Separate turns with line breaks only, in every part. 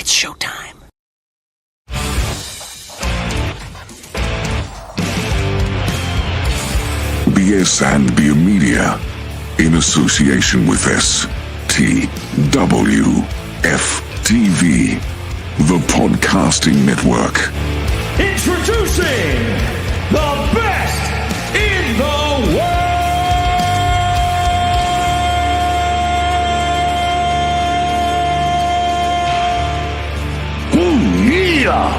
It's showtime.
BS&B Media, in association with STWF-TV, the Podcasting Network.
Introducing the best in the world! Yeah!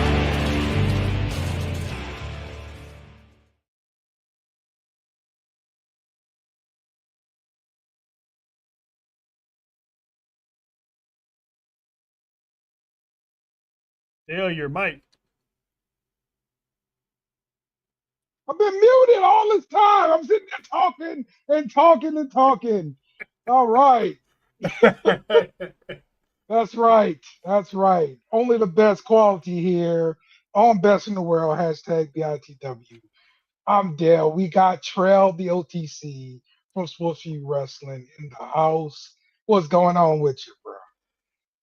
Dale, your mic.
I've been muted all this time. I'm sitting there talking and talking and talking. All right. That's right. That's right. Only the best quality here on Best in the World, hashtag BITW. I'm Dale. We got Trey, the OTC from Swerve Wrestling in the house. What's going on with you, bro?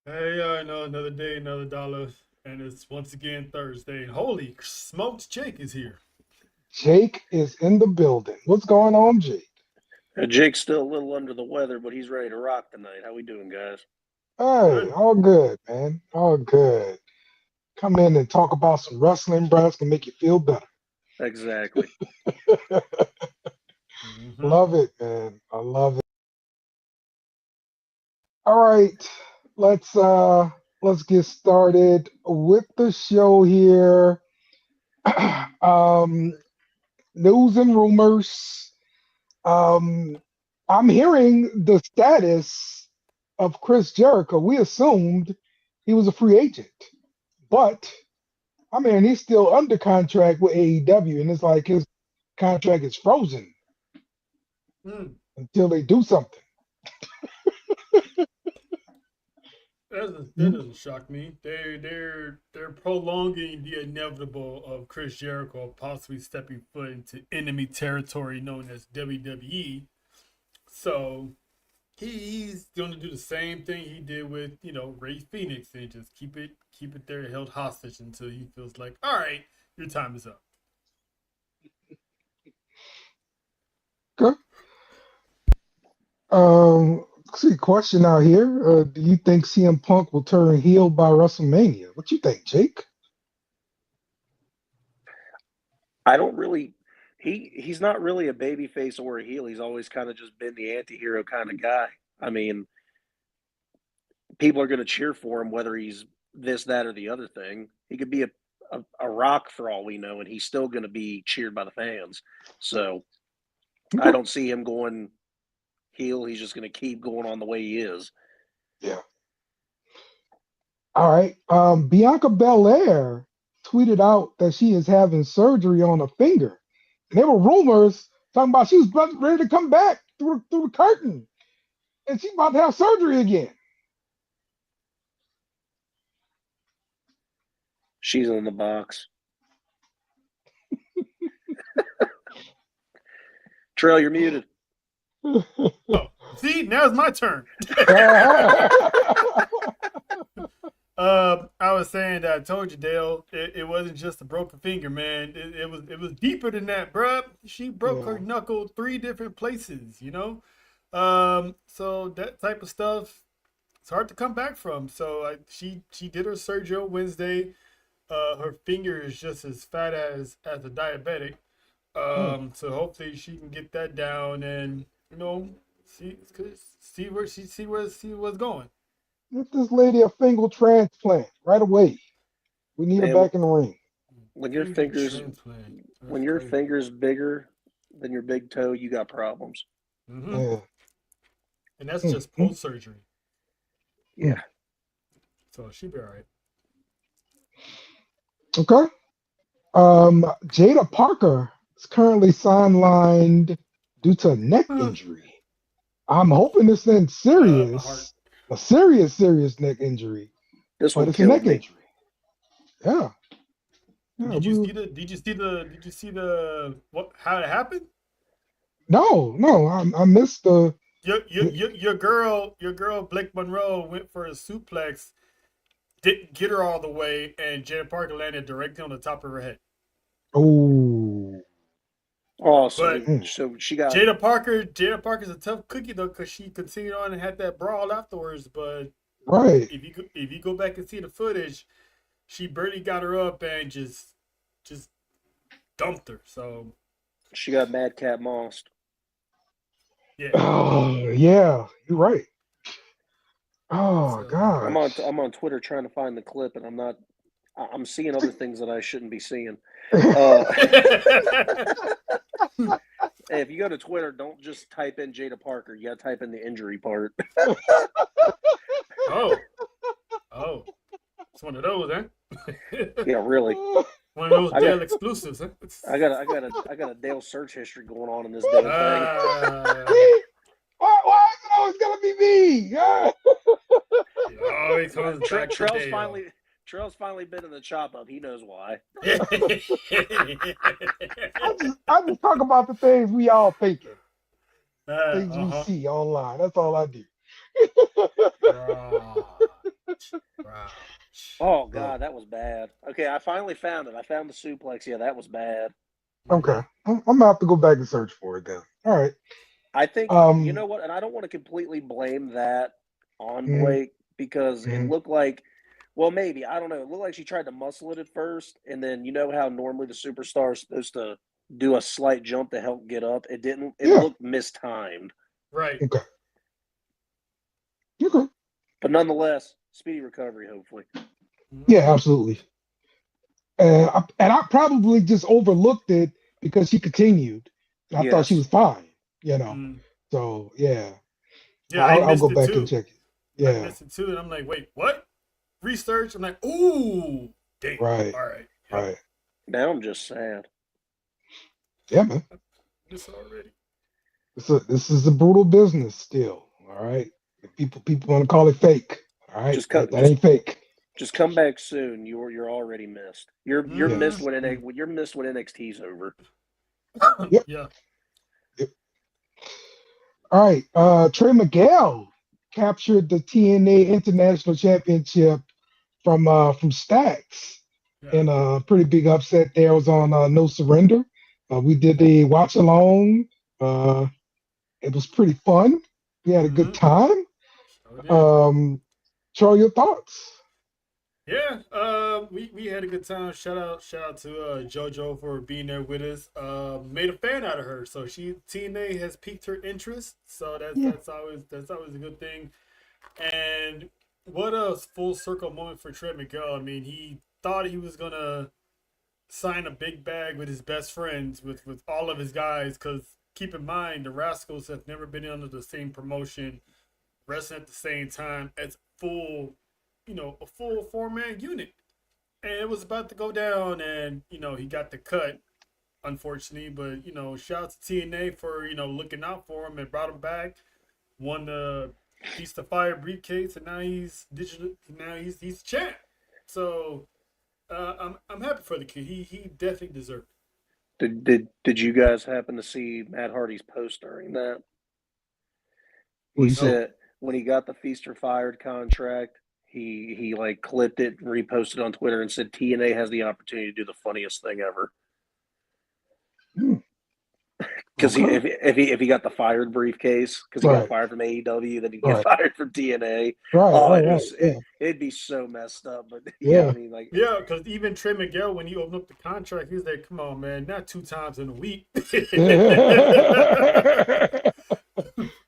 Hey, I know, another day, another dollar. And it's once again Thursday. Holy smokes, Jake is here.
Jake is in the building. What's going on, Jake?
Jake's still a little under the weather, but he's ready to rock tonight. How we doing, guys?
Hey, all good, man. All good. Come in and talk about some wrestling, bro. It's gonna make you feel better.
Exactly.
Love it, man. I love it. All right, let's get started with the show here. News and rumors. I'm hearing the status of Chris Jericho. We assumed he was a free agent, but I mean, he's still under contract with AEW, and it's like his contract is frozen until they do something.
That doesn't shock me. They're prolonging the inevitable of Chris Jericho possibly stepping foot into enemy territory known as WWE. So he's going to do the same thing he did with Ray Phoenix and just keep it there held hostage until he feels like, all right, your time is up.
Okay. See, question out here. Do you think CM Punk will turn heel by WrestleMania? What you think, Jake?
I don't really. He's not really a babyface or a heel. He's always kind of just been the anti-hero kind of guy. I mean, people are going to cheer for him whether he's this, that, or the other thing. He could be a rock for all we know, and he's still going to be cheered by the fans. So I don't see him going heel. He's just going to keep going on the way he is.
Yeah. All right. Bianca Belair tweeted out that she is having surgery on a finger. And there were rumors talking about she was ready to come back through the curtain. And she's about to have surgery again.
She's in the box. Trail, you're muted.
Oh, see, now it's my turn. I was saying that I told you, Dale, it wasn't just a broken finger, man. It was deeper than that, bruh. She broke her knuckle 3 different places, So that type of stuff, it's hard to come back from. So she did her surgery on Wednesday. Her finger is just as fat as a diabetic. So hopefully she can get that down and see what's going.
Get this lady a finger transplant right away. We need her back in the ring.
When your finger's bigger than your big toe, you got problems.
Mm-hmm. Yeah. And that's just post surgery.
Yeah.
So she'll be all right.
Okay. Jada Parker is currently sidelined due to a neck injury. I'm hoping this isn't serious. A serious neck injury.
This one
it's a neck injury. Yeah.
Did you see how it happened?
No, I missed the.
Your girl Blake Monroe went for a suplex, didn't get her all the way, and Jada Parker landed directly on the top of her head.
Oh.
Oh,
But
so she got
Jada Parker's a tough cookie though, because she continued on and had that brawl afterwards. But
Right.
if you go back and see the footage, she barely got her up and just dumped her. So
she got Madcap Mossed.
yeah.
Oh, yeah. You're right. Oh,
So,
gosh.
I'm on Twitter trying to find the clip, and I'm seeing other things that I shouldn't be seeing. Hey, if you go to Twitter, don't just type in Jada Parker. You got to type in the injury part.
oh, it's one of those, huh?
Yeah, really.
One of those Dale exclusives, huh?
I got a Dale search history going on in this damn thing.
Why is it always gonna be me?
Always comes back to Dale.
Trail's finally been in the chop up. He knows why.
I just talk about the things we all thinking. Things we see online. That's all I do.
Oh God, that was bad. Okay, I finally found it. I found the suplex. Yeah, that was bad.
Okay, I'm gonna have to go back and search for it then. All right.
I think you know what, and I don't want to completely blame that on Blake because it looked like, well, maybe I don't know. It looked like she tried to muscle it at first, and then you know how normally the superstar is supposed to do a slight jump to help get up. It didn't. It looked mistimed.
Right.
Okay.
But nonetheless, speedy recovery, hopefully.
Yeah, absolutely. And I probably just overlooked it because she continued. And I thought she was fine, you know. So yeah, I'll go back and check it. Yeah,
I missed it too, and I'm like, wait, what? Research. I'm like, ooh, dang.
Right.
All right.
Right.
Now I'm just sad.
Yeah, man.
This already.
This is a brutal business still. All right. People want to call it fake. All right. That ain't fake.
Just come back soon. You're already missed. You're missed when NXT's over.
Yep.
Yeah.
Yep. All right. Trey Miguel captured the TNA International Championship from Stacks in a pretty big upset there. It was on No Surrender. We did a watch along. It was pretty fun. We had a good time. Troy, your thoughts?
Yeah, we had a good time. Shout out to JoJo for being there with us. Made a fan out of her, so TNA has piqued her interest. So that's always a good thing. And what a full circle moment for Trey Miguel. I mean, he thought he was gonna sign a big bag with his best friends, with all of his guys. Because keep in mind, the Rascals have never been under the same promotion, wrestling at the same time as a full 4-man unit. And it was about to go down, and he got the cut, unfortunately. But shout out to TNA for looking out for him and brought him back. Won the Feast of Fire briefcase, and now he's digital. Now he's champ. So I'm happy for the kid. He definitely deserved
it. Did you guys happen to see Matt Hardy's post during that? He said when he got the Feast or Fired contract, he like clipped it, reposted on Twitter, and said TNA has the opportunity to do the funniest thing ever. Because if he got the fired briefcase, because he got fired from AEW, then he'd get fired from TNA. It'd be so messed up. But I mean, like,
because even Trey Miguel, when he opened up the contract, he was like, "Come on, man, not 2 times in a week."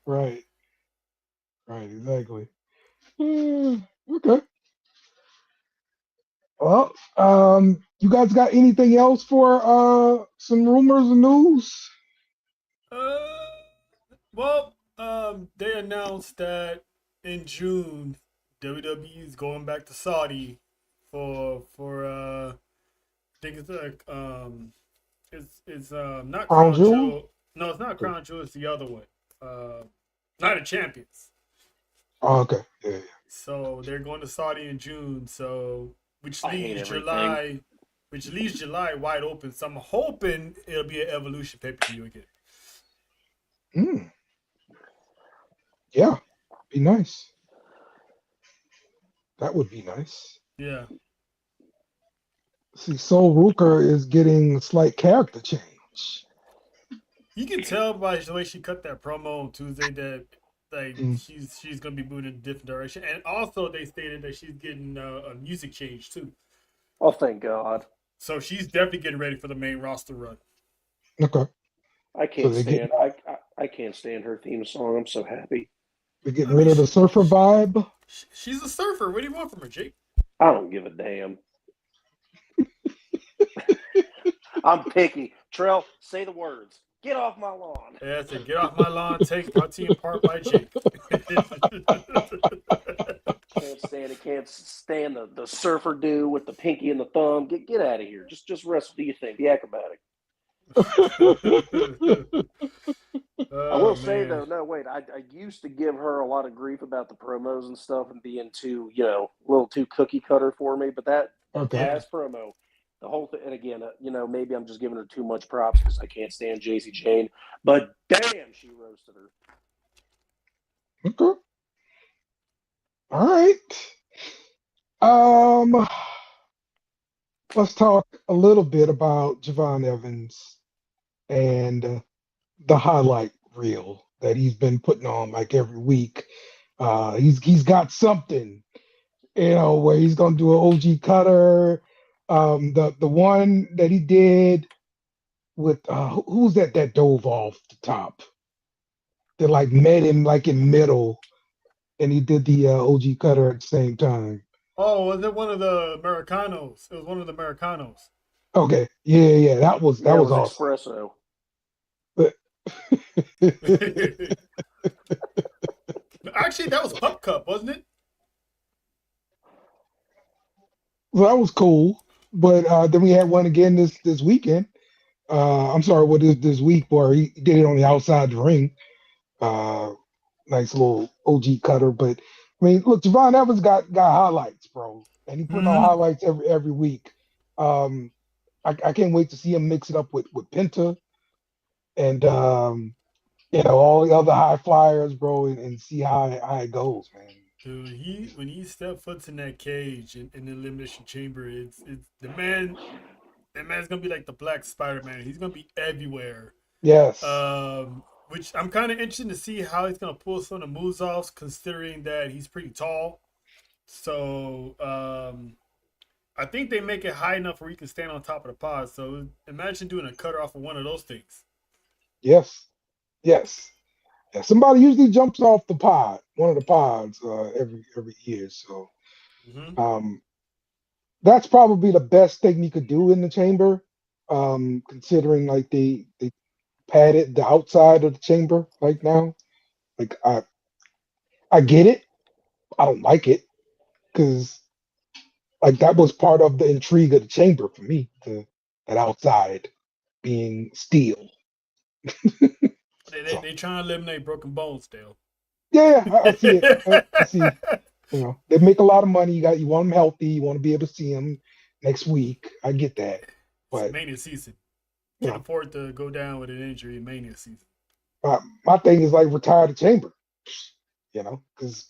Right, exactly. Okay. Well, you guys got anything else for some rumors and news?
They announced that in June, WWE is going back to Saudi for I think it's like it's not Crown Jewel. No, it's not Crown Jewel. It's the other one. Night of Champions.
Oh, okay. Yeah.
So they're going to Saudi in June. So which leaves July wide open. So I'm hoping it'll be an Evolution pay-per-view again.
Yeah, be nice. That would be nice.
Yeah.
See, Sol Ruker is getting a slight character change.
You can tell by the way she cut that promo on Tuesday that like
Mm.
she's gonna be moving in a different direction. And also they stated that she's getting a music change too.
Oh, thank God.
So she's definitely getting ready for the main roster run.
Okay.
I
So
can't
they get
stand. I can't stand her theme song. I'm so happy.
they're getting
I mean,
rid of the surfer vibe.
she's a surfer. What do you want from her, Jake?
I don't give a damn. I'm picky. Trell, say the words. Get off my lawn.
Yeah, I said, get off my lawn. Take Party Apart by Jake.
Can't stand it. Can't stand the surfer dude with the pinky and the thumb. Get out of here. Just rest. Do you think the acrobatic? I will say though, no, wait. I used to give her a lot of grief about the promos and stuff and being too, a little too cookie cutter for me. But that
Okay.
last promo, the whole thing, and again, maybe I'm just giving her too much props because I can't stand JC Jane. But damn, she roasted her.
Okay. All right. Let's talk a little bit about Javon Evans and the highlight reel that he's been putting on like every week. He's got something, where he's gonna do an OG cutter. The one that he did with who's that dove off the top? That like met him like in middle, and he did the OG cutter at the same time.
Oh, was it one of the Americanos? It was one of the Americanos.
Okay, yeah, that was
Yeah, it was
awesome.
espresso.
But
Actually, that was Pup Cup, wasn't it?
well, that was cool. But then we had one again this weekend. I'm sorry, what is this week where he did it on the outside the ring. Nice little OG cutter. But I mean, look, Javon Evans got highlights, bro, and he putting on highlights every week. I can't wait to see him mix it up with Penta and all the other high flyers, bro, and see how it goes, man.
Dude, when he step foots in that cage in the Elimination Chamber, it's the man. That man's gonna be like the Black Spider-Man. He's gonna be everywhere.
Yes.
Which I'm kind of interested to see how he's gonna pull some of the moves off, considering that he's pretty tall. So I think they make it high enough where he can stand on top of the pod. So imagine doing a cutter off of one of those things.
Yes. Yeah, somebody usually jumps off the pod, one of the pods, every year. So, that's probably the best thing you could do in the chamber, considering like they padded the outside of the chamber right now. Like I get it, I don't like it because like that was part of the intrigue of the chamber for me, that outside being steel.
They trying to eliminate Broken Bones still.
Yeah, I see it. I see. They make a lot of money. You want them healthy. You want to be able to see them next week. I get that, but
it's Mania season. Can't afford to go down with an injury in Mania season.
My thing is like retire the chamber, because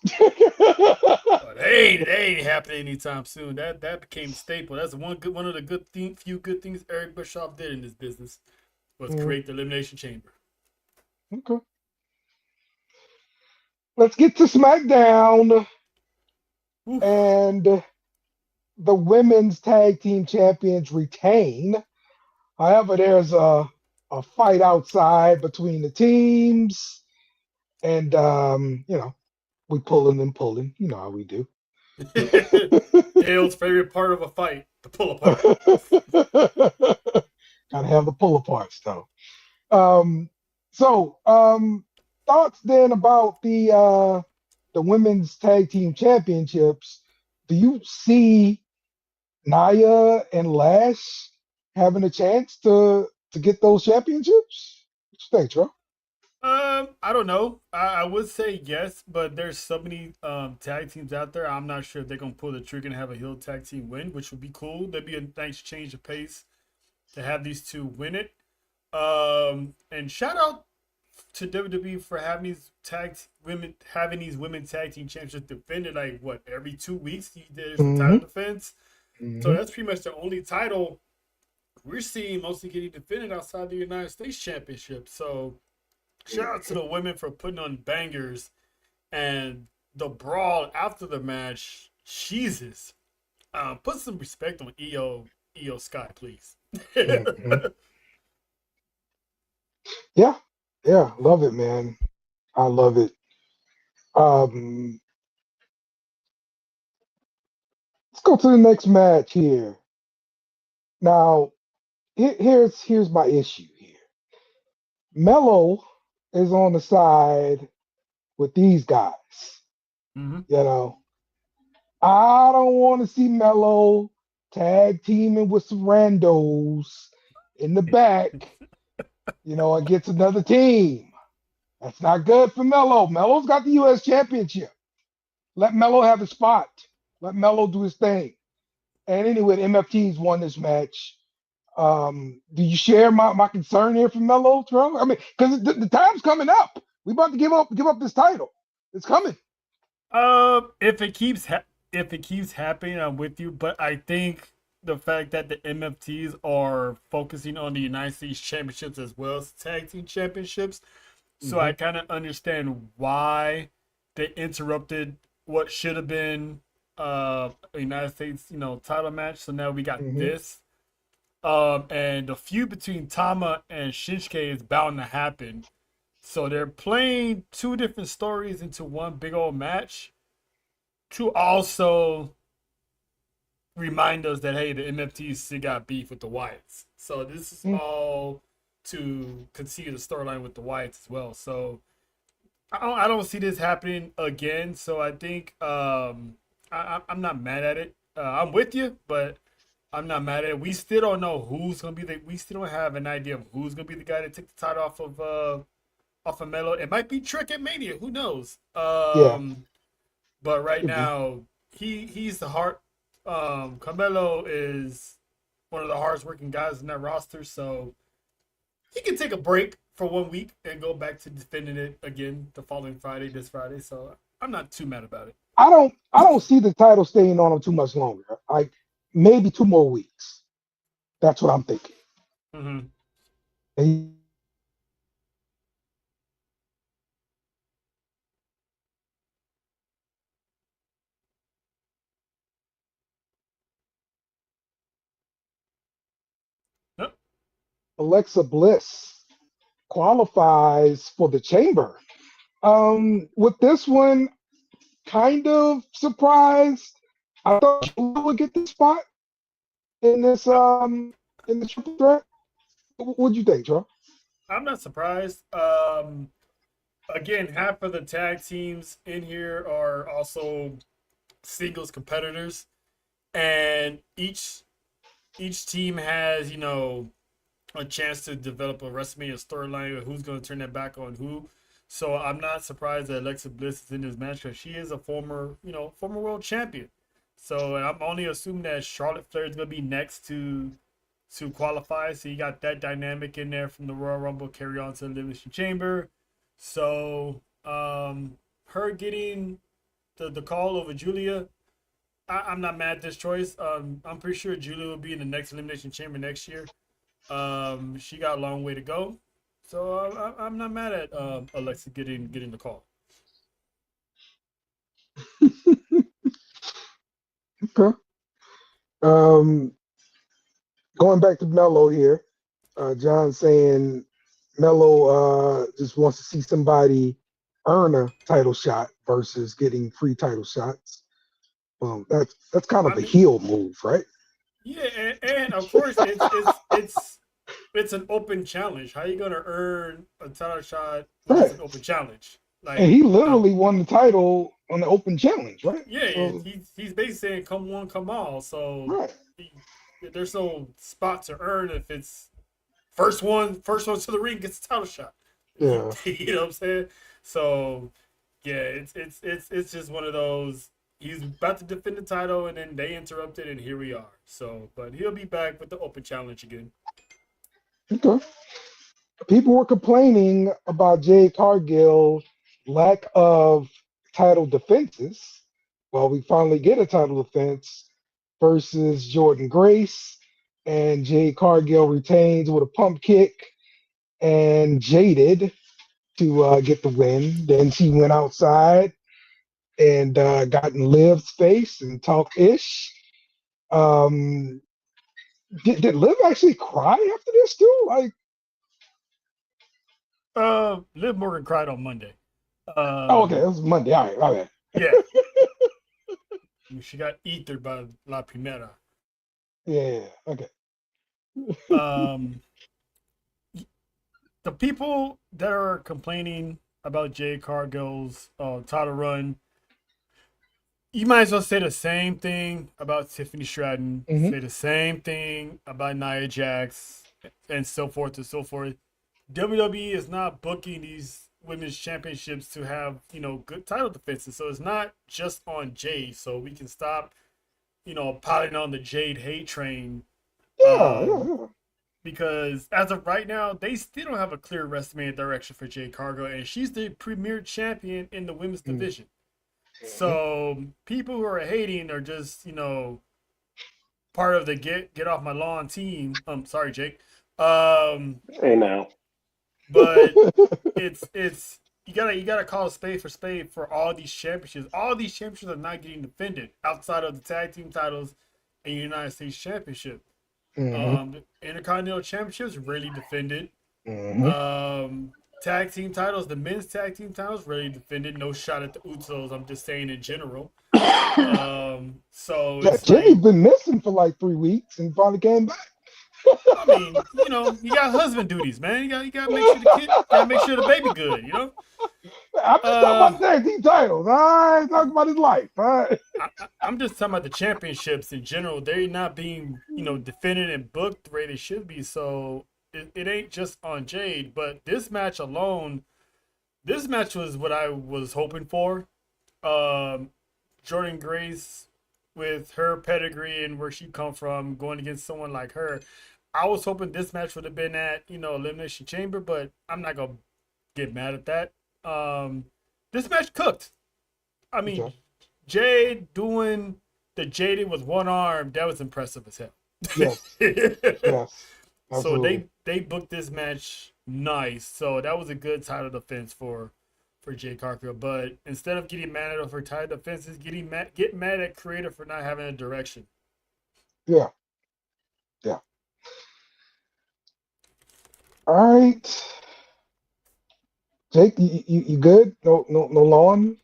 they ain't happening anytime soon. That became a staple. That's one of the few good things Eric Bischoff did in this business was create the Elimination Chamber.
Okay. Let's get to SmackDown.
Oof.
And the women's tag team champions retain. However, there's a fight outside between the teams. And, we pulling and pulling. You know how we do.
Dale's favorite part of a fight, the pull apart.
Gotta have the pull aparts, though. Thoughts then about the women's tag team championships. Do you see Nia and Lash having a chance to get those championships? What you think, Tro?
I don't know. I would say yes, but there's so many tag teams out there. I'm not sure if they're gonna pull the trigger and have a heel tag team win, which would be cool. That'd be a nice change of pace to have these two win it. And shout out to WWE for having these women tag team championships defended like what every 2 weeks. There's a title defense, so that's pretty much the only title we're seeing mostly getting defended outside the United States Championship. So shout out to the women for putting on bangers, and the brawl after the match. Jesus, put some respect on Io Sky, please.
Yeah, yeah, love it, man. I love it. Let's go to the next match here. Now, here's my issue here. Mello is on the side with these guys.
Mm-hmm.
You know, I don't want to see Mello tag teaming with some randos in the back, against another team. That's not good for Mello. Mello's got the U.S. Championship. Let Mello have a spot. Let Mello do his thing. And anyway, the MFTs won this match. Do you share my concern here for Mello, Trey? I mean, because the time's coming up. We about to give up this title. It's coming.
If it keeps happening, I'm with you. But I think the fact that the MFTs are focusing on the United States Championships as well as tag team championships, so I kind of understand why they interrupted what should have been a United States, title match. So now we got this. And the feud between Tama and Shinsuke is bound to happen. So they're playing two different stories into one big old match to also remind us that, hey, the MFTs still got beef with the Wyatts. So this is all to conceive the storyline with the Wyatts as well. So I don't see this happening again. So I think I'm not mad at it. I'm with you, but I'm not mad at it. We still don't know who's gonna be we still don't have an idea of who's gonna be the guy to take the title off of Melo. It might be Trick at Mania. Who knows? But right now he's the heart. Carmelo is one of the hardest working guys in that roster, so he can take a break for 1 week and go back to defending it again the following Friday, this Friday. So I'm not too mad about it.
I don't see the title staying on him too much longer. Like maybe 2 more weeks. That's what I'm thinking.
Mm-hmm.
And
Yep.
Alexa Bliss qualifies for the Chamber. With this one, kind of surprised. I thought she would get the spot in this in the triple threat. What'd you think, Joe?
I'm not surprised. Again, half of the tag teams in here are also singles competitors, and each team has a chance to develop a WrestleMania storyline of who's going to turn their back on who. So I'm not surprised that Alexa Bliss is in this match because she is a former world champion. So I'm only assuming that Charlotte Flair is going to be next to qualify. So you got that dynamic in there from the Royal Rumble carry on to the Elimination Chamber. So her getting the call over Julia, I'm not mad at this choice. I'm pretty sure Julia will be in the next Elimination Chamber next year. She got a long way to go. So I'm not mad at Alexa getting the call.
Okay. Going back to Mello here, John saying Mello just wants to see somebody earn a title shot versus getting free title shots. That's kind of a heel move, right?
Yeah, and of course it's an open challenge. How you gonna earn a title shot when it's an open challenge? Like,
and he literally won the title on the open challenge, right?
Yeah, so, he's basically saying come one, come all. So there's no spot to earn if it's first one to the ring gets a title shot.
Yeah.
You know what I'm saying? So yeah, it's just one of those. He's about to defend the title, and then they interrupted, and here we are. So, but he'll be back with the open challenge again.
Okay. people were complaining about Jade Cargill's lack of title defenses. Well, we finally get a title defense versus Jordan Grace, and Jade Cargill retains with a pump kick and Jaded to get the win. Then she went outside and got in Liv's face and talked ish. Um, did Liv actually cry after this too? Like,
Liv Morgan cried on Monday.
oh, okay, it was Monday. All right, all right.
Yeah. She got ethered by La Primera.
Yeah, okay.
The people that are complaining about Jade Cargill's title run, you might as well say the same thing about Tiffany Stratton, say the same thing about Nia Jax, and so forth and so forth. WWE is not booking these women's championships to have, good title defenses. So it's not just on Jade. So we can stop, piling on the Jade hate train.
Yeah.
Because as of right now, they still don't have a clear WrestleMania direction for Jade Cargill, and she's the premier champion in the women's division. So people who are hating are just, part of the get off my lawn team. Sorry, Jake.
Hey now.
But it's you gotta call a spade for all these championships. All these championships are not getting defended outside of the tag team titles and United States Championship. The Intercontinental Championships rarely defended. Tag team titles, the men's tag team titles rarely defended. No shot at the Usos. I'm just saying in general. So it's
Jimmy's been missing for like 3 weeks and finally came back.
I mean, you got husband duties, man. You got to make sure the kid, got to make sure the baby good,
I'm just talking about tag team titles. I ain't talking about his life. All right.
I'm just talking about the championships in general. They're not being, defended and booked the way they should be. So it ain't just on Jade, but this match alone, this match was what I was hoping for. Jordan Grace, with her pedigree and where she come from, going against someone like her, I was hoping this match would have been at, Elimination Chamber, but I'm not going to get mad at that. This match cooked. I mean,
Okay.
Jade doing the Jaded with one arm, that was impressive as hell.
Yes. Yes.
So
Absolutely.
they booked this match nice. So that was a good title defense for Jade Cargill. But instead of getting mad at her for title defenses, get mad at creator for not having a direction.
Yeah. All right. Jake, you good? No lawn?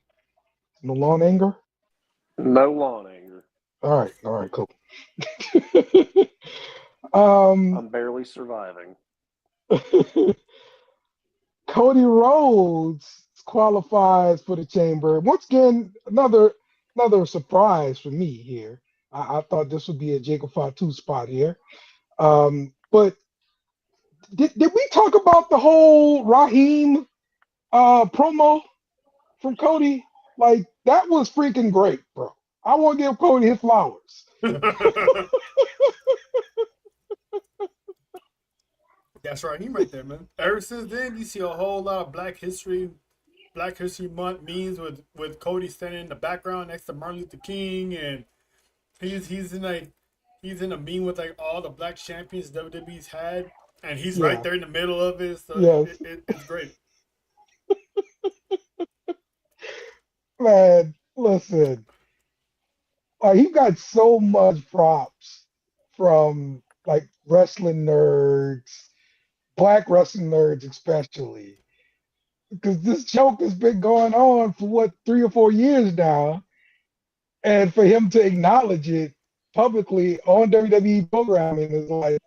No lawn anger?
No lawn anger.
All right, cool.
I'm barely surviving.
Cody Rhodes qualifies for the chamber. Once again, another surprise for me here. I thought this would be a Jacob Fatu spot here. But did we talk about the whole Raheem promo from Cody? Like, that was freaking great, bro. I want to give Cody his flowers.
That's Raheem right there, man. Ever since then, you see a whole lot of Black History Month memes with Cody standing in the background next to Martin Luther King, and he's in a meme with like all the Black champions WWE's had, and he's right there in the middle of it. So
Yes.
it's great.
Man, listen. He got so much props from like wrestling nerds, Black wrestling nerds especially, because this joke has been going on for 3 or 4 years now, and for him to acknowledge it publicly on WWE programming is like,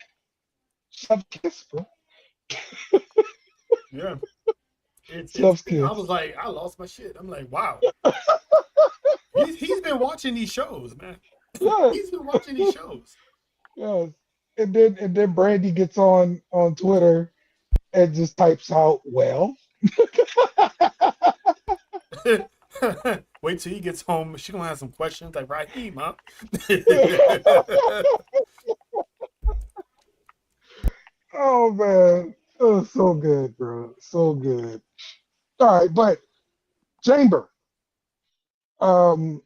chef's kiss, bro.
Yeah.
Chef's kiss.
I was like, I lost my shit. I'm like, wow. He's been watching these shows, man.
Yeah.
He's been watching these shows.
Yes. And then Brandy gets on Twitter and just types out, well.
Wait till he gets home. She gonna have some questions like Raheem, huh?
Oh man. Oh, so good, bro. So good. All right, but Chamber. Um,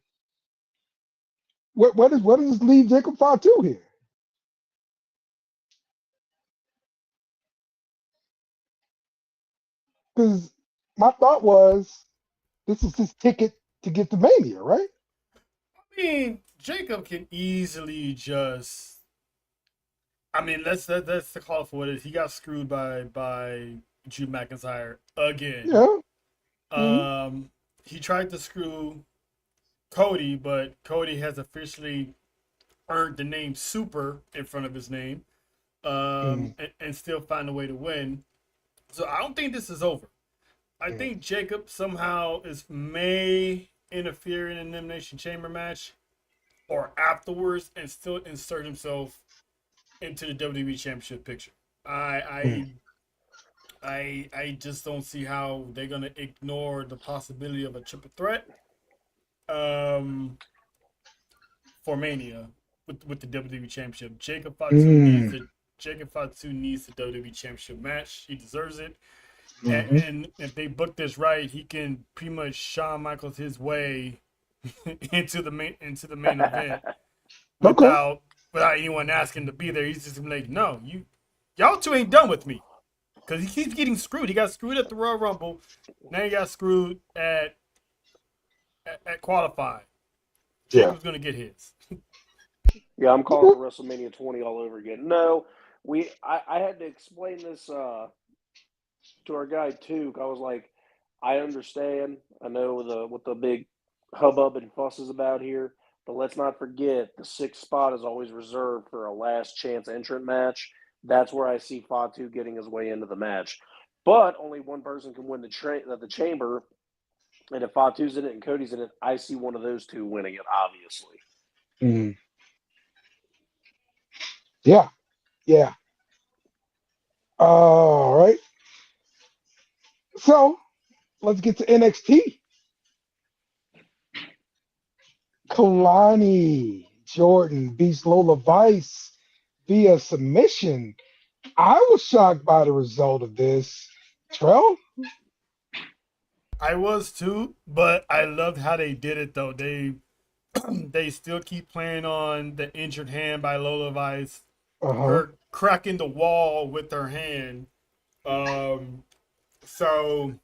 what does leave Jacob Fatu here? Because my thought was this is his ticket to get to Mania, right?
I mean, Jacob can easily just. I mean, that's the call for what it is. He got screwed by Drew McIntyre again.
Yeah. Mhm.
He tried to screw Cody, but Cody has officially earned the name Super in front of his name,
Mhm.
and still find a way to win. So I don't think this is over. I
Mhm.
think Jacob somehow may interfere in an Elimination Chamber match or afterwards and still insert himself into the WWE Championship picture. I
Mhm.
I just don't see how they're gonna ignore the possibility of a triple threat um, for Mania with the WWE Championship.
Mhm.
Jacob Fatu needs the WWE Championship match. He deserves it.
Mhm.
And if they book this right, he can pretty much Shawn Michaels his way into the main event
Okay.
without anyone asking to be there. He's just gonna be like, no, y'all two ain't done with me because he keeps getting screwed. He got screwed at the Royal Rumble. Now he got screwed at qualifying.
Yeah.
Jacob's gonna get his.
Yeah, I'm calling
Okay.
for WrestleMania 20 all over again. No, I had to explain this to our guy too. I was like, I understand. I know what the big hubbub and fuss is about here, but let's not forget the sixth spot is always reserved for a last chance entrant match. That's where I see Fatu getting his way into the match. But only one person can win the chamber, and if Fatu's in it and Cody's in it, I see one of those two winning it. Obviously,
Mhm. Yeah. Yeah. All right. So let's get to NXT. Kalani Jordan beats Lola Vice via submission. I was shocked by the result of this. Trell?
I was too, but I loved how they did it though. They still keep playing on the injured hand by Lola Vice,
Uh-huh.
her cracking the wall with her hand. Um, so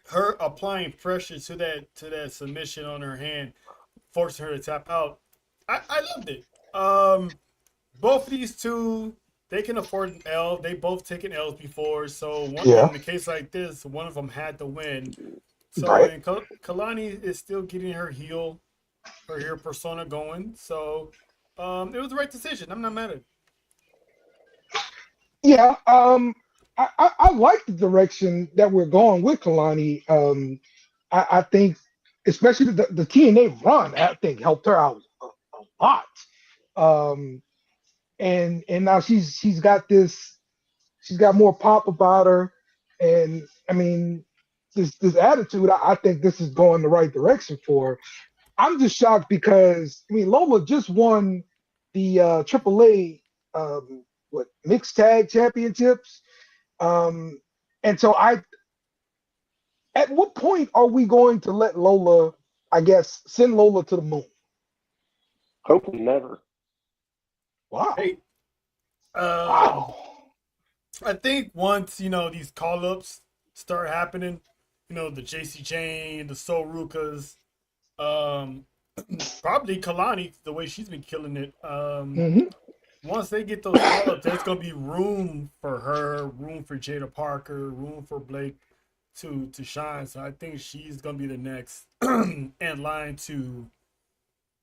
her applying pressure to that submission on her hand, forcing her to tap out. I loved it. Both of these two, they can afford an L. They both taken L's before, so
Yeah.
in a case like this, one of them had to win. So
Right.
and Kalani is still getting her heel persona going. So it was the right decision. I'm not mad at it.
Yeah. I like the direction that we're going with Kalani. I think especially the TNA run, I think helped her out a lot. Um, and now she's got more pop about her, and I mean this attitude. I think this is going the right direction for her. I'm just shocked because I mean Lola just won the AAA mixed tag championships, um, and so I at what point are we going to let Lola, I guess, send Lola to the moon?
hopefully never.
Wow.
Hey, um,
Wow.
I think once these call ups start happening, the JC Jane, the Soul Rukas, um, probably Kalani, the way she's been killing it.
Hmm.
Once they get those call ups, there's gonna be room for her, room for Jada Parker, room for Blake to shine. So I think she's gonna be the next in line to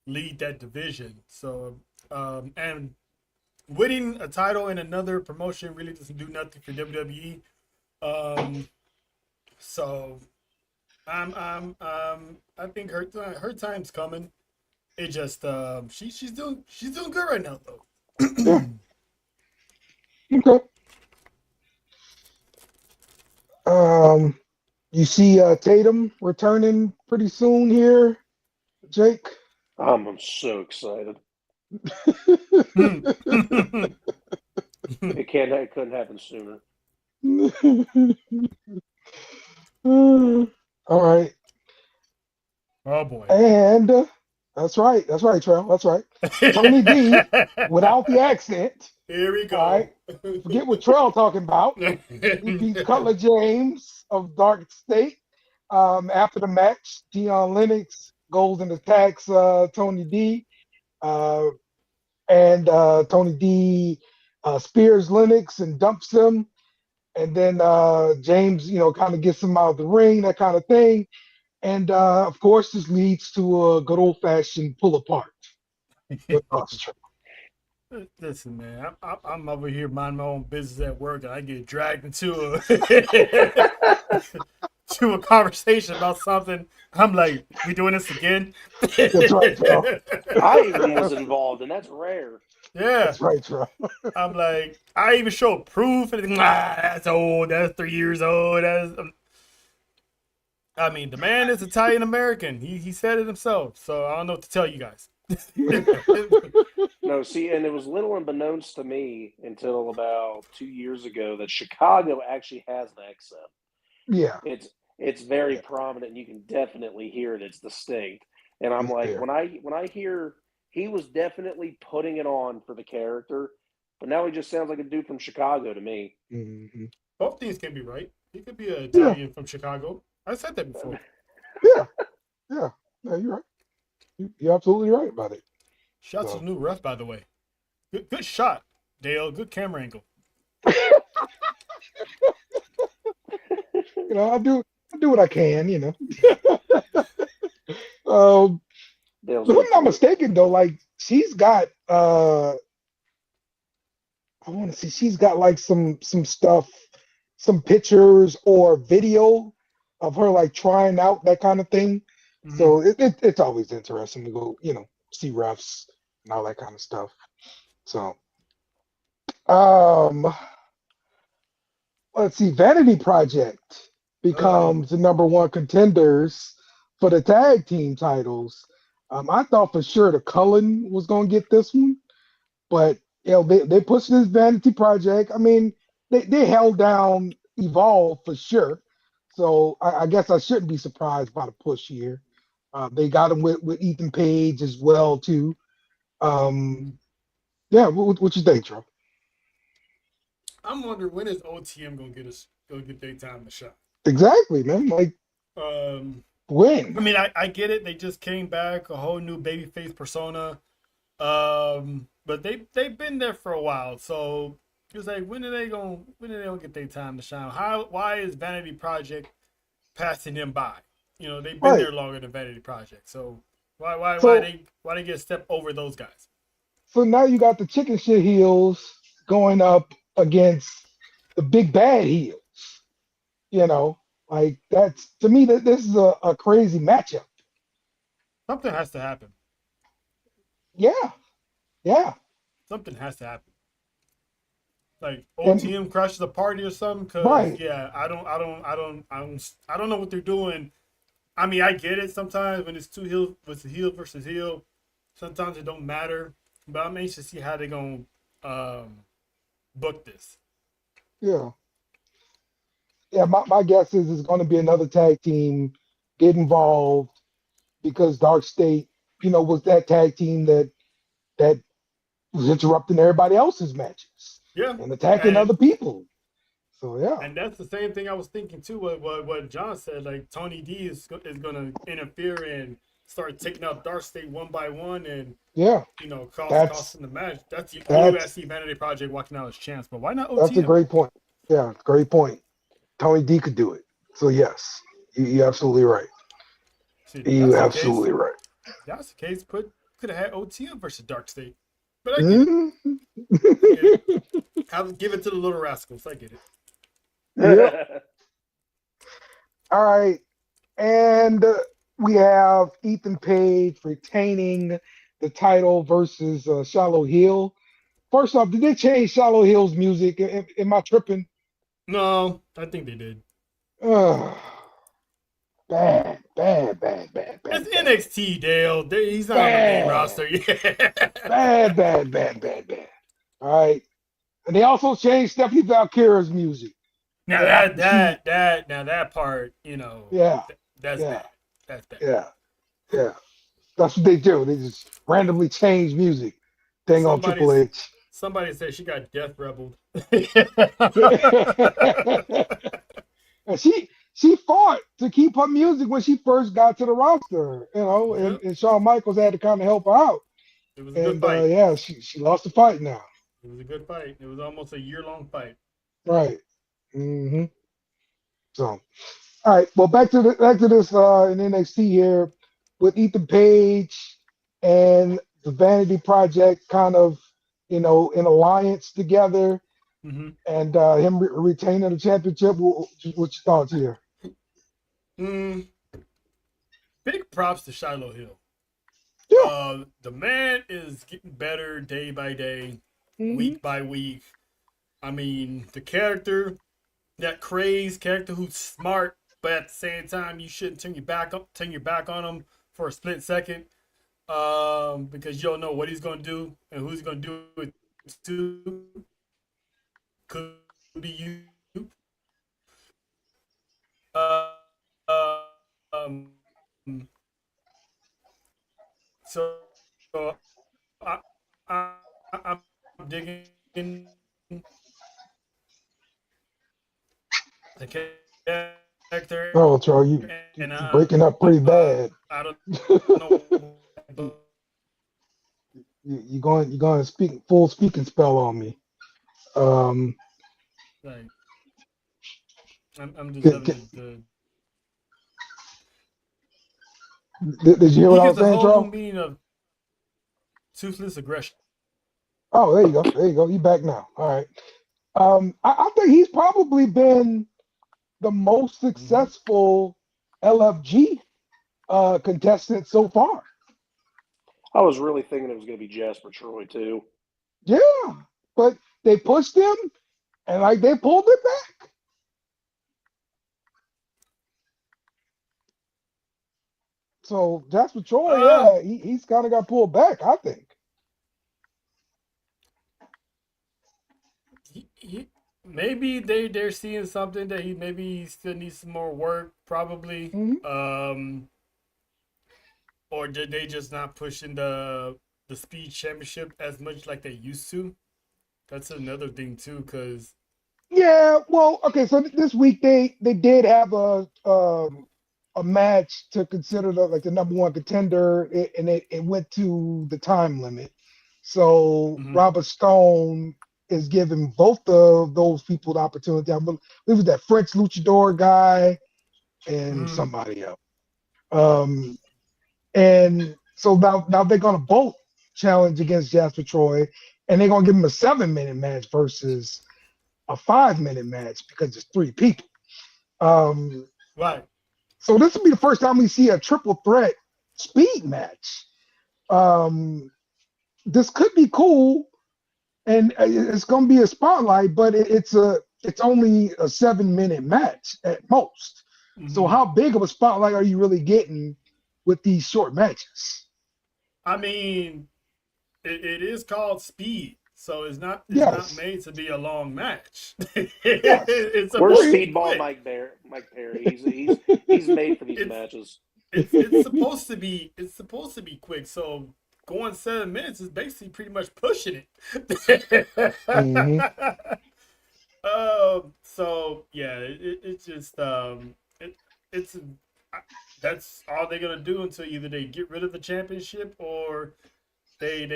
lead that division. So and winning a title in another promotion really doesn't do nothing for WWE. Um, so I think her time's coming. It just she's doing good right now though.
Yeah. Okay. Um, you see Tatum returning pretty soon here, Jake.
I'm so excited. It couldn't happen sooner.
All right.
Oh boy.
And that's right. That's right, Trell. That's right. Tony D without the accent.
Here we
All right.
go.
Forget what Trell talking about. He beats Cutler James of Dark State. After the match, Dion Lennox goes and attacks Tony D. And Tony D spears Lennox and dumps him. And then James, kind of gets him out of the ring, that kind of thing. And of course, this leads to a good old fashioned pull apart with us.
Listen, man, I'm over here minding my own business at work, and I get dragged into to a conversation about something. I'm like, we doing this again?
That's right, Joe.
I even was involved, and that's rare.
Yeah.
That's right, Joe.
I'm like, I even show proof, and that's old. That's 3 years old. I mean, the man is Italian American. He said it himself, so I don't know what to tell you guys.
No, see, and it was little unbeknownst to me until about 2 years ago that Chicago actually has an accent.
Yeah.
It's very prominent, and you can definitely hear it. It's distinct. And I'm like, when I hear he was definitely putting it on for the character, but now he just sounds like a dude from Chicago to me.
Mm-hmm.
Both things can be right. He could be an Italian from Chicago. I said that before.
Yeah, you're right. You're absolutely right about it.
Shots of new ref, by the way. Good shot, Dale. Good camera angle.
I do what I can. If I'm not mistaken, though, like she's got I want to see, she's got like some stuff, some pictures or video of her like trying out that kind of thing. Mm-hmm. So it's always interesting to go, see refs and all that kind of stuff. So, let's see, Vanity Project becomes the number one contenders for the tag team titles. I thought for sure the Cullen was going to get this one, but they pushed this Vanity Project. I mean, they held down Evolve for sure. So I guess I shouldn't be surprised by the push here. They got him with Ethan Page as well too. What you think, Trump?
I'm wondering when is OTM gonna get their time to shine.
Exactly, man. Like when?
I mean, I get it. They just came back, a whole new babyface persona. But they've been there for a while, so it's like when are they gonna get their time to shine? Why is Vanity Project passing them by? They've been there longer than Vanity Project, so why they get a step over those guys?
So now you got the chicken shit heels going up against the big bad heels. Like that's, to me, this is a crazy matchup.
Something has to happen.
Yeah.
Something has to happen. Like OTM crashes a party or something. Cause I don't know what they're doing. I mean, I get it sometimes when it's two heel versus heel. Sometimes it don't matter, but I'm anxious to see how they're gonna book this.
Yeah, my guess is it's going to be another tag team get involved because Dark State, was that tag team that was interrupting everybody else's matches.
Yeah.
And attacking other people. So, yeah.
And that's the same thing I was thinking, too, what John said. Like, Tony D is going to interfere and start taking out Dark State one by one and, costing the match. That's the only way I see Vanity Project walking out as champs. But why not OTM?
That's a great point. Yeah, great point. Tony D could do it. So, yes, you're absolutely right. You're absolutely right.
If that's the case, could have had OTM versus Dark State. But I get it. I'll give it to the Little Rascals. I get it.
Yeah. All right. And we have Ethan Page retaining the title versus Shallow Hill. First off, did they change Shallow Hill's music? Am I tripping?
No, I think they did.
Bad.
It's NXT, Dale. He's not on the main roster yet.
Bad. All right. And they also changed Stephanie Valkyra's music.
Now that part,
Yeah,
that's
yeah,
bad. That's bad.
yeah. That's what they do. They just randomly change music. Dang on Triple H.
Somebody said she got death rebelled.
And she fought to keep her music when she first got to the roster,
Yep.
and Shawn Michaels had to kind of help her out.
It was a good fight.
Yeah, she lost the fight now.
It was a good fight. It was almost a year-long fight.
Right. Mm-hmm. So, all right. Well, back to this in NXT here with Ethan Page and the Vanity Project kind of in alliance together,
Mm-hmm.
and him retaining the championship. What's your thoughts here?
Big props to Shiloh Hill.
Yeah.
The man is getting better day by day,
Mm-hmm.
week by week. I mean, the character, that crazed character who's smart, but at the same time, you shouldn't turn your back on him for a split second, because you don't know what he's gonna do and who he's gonna do it to. Could be you. Uh, um, so I'm digging the character.
Oh, Troy, you breaking up pretty bad.
I don't know.
You're going to speak full speaking spell on me.
Like, I'm just having
Did you hear what I was saying,
the whole
Troy?
meaning of toothless aggression.
Oh, there you go. There you go. You back now. All right. I think he's probably been the most successful LFG contestant so far.
I was really thinking it was going to be Jasper Troy too.
Yeah, but they pushed him, and they pulled it back. So Jasper Troy, he's kind of got pulled back, I think.
Maybe they're seeing something that he still needs some more work, probably.
Mm-hmm.
Or did they just not pushing the speed championship as much like they used to? That's another thing too, because
yeah, well, okay, so this week they did have a match to consider the number one contender, and it went to the time limit. So Robert Stone is giving both of those people the opportunity. I believe it was that French luchador guy and somebody else. And so now they're gonna both challenge against Jasper Troy, and they're gonna give him a 7-minute match versus a 5-minute match because it's 3 people.
Right.
So this will be the first time we see a triple threat speed match. This could be cool, and it's going to be a spotlight, but it's only a 7-minute match at most. So how big of a spotlight are you really getting with these short matches?
I mean, it is called speed, so it's not made to be a long match.
Yes.
We're speedball Mike Perry. He's made for these matches.
It's supposed to be quick. So going 7 minutes is basically pretty much pushing it. So yeah, it's just that's all they're gonna do until either they get rid of the championship or they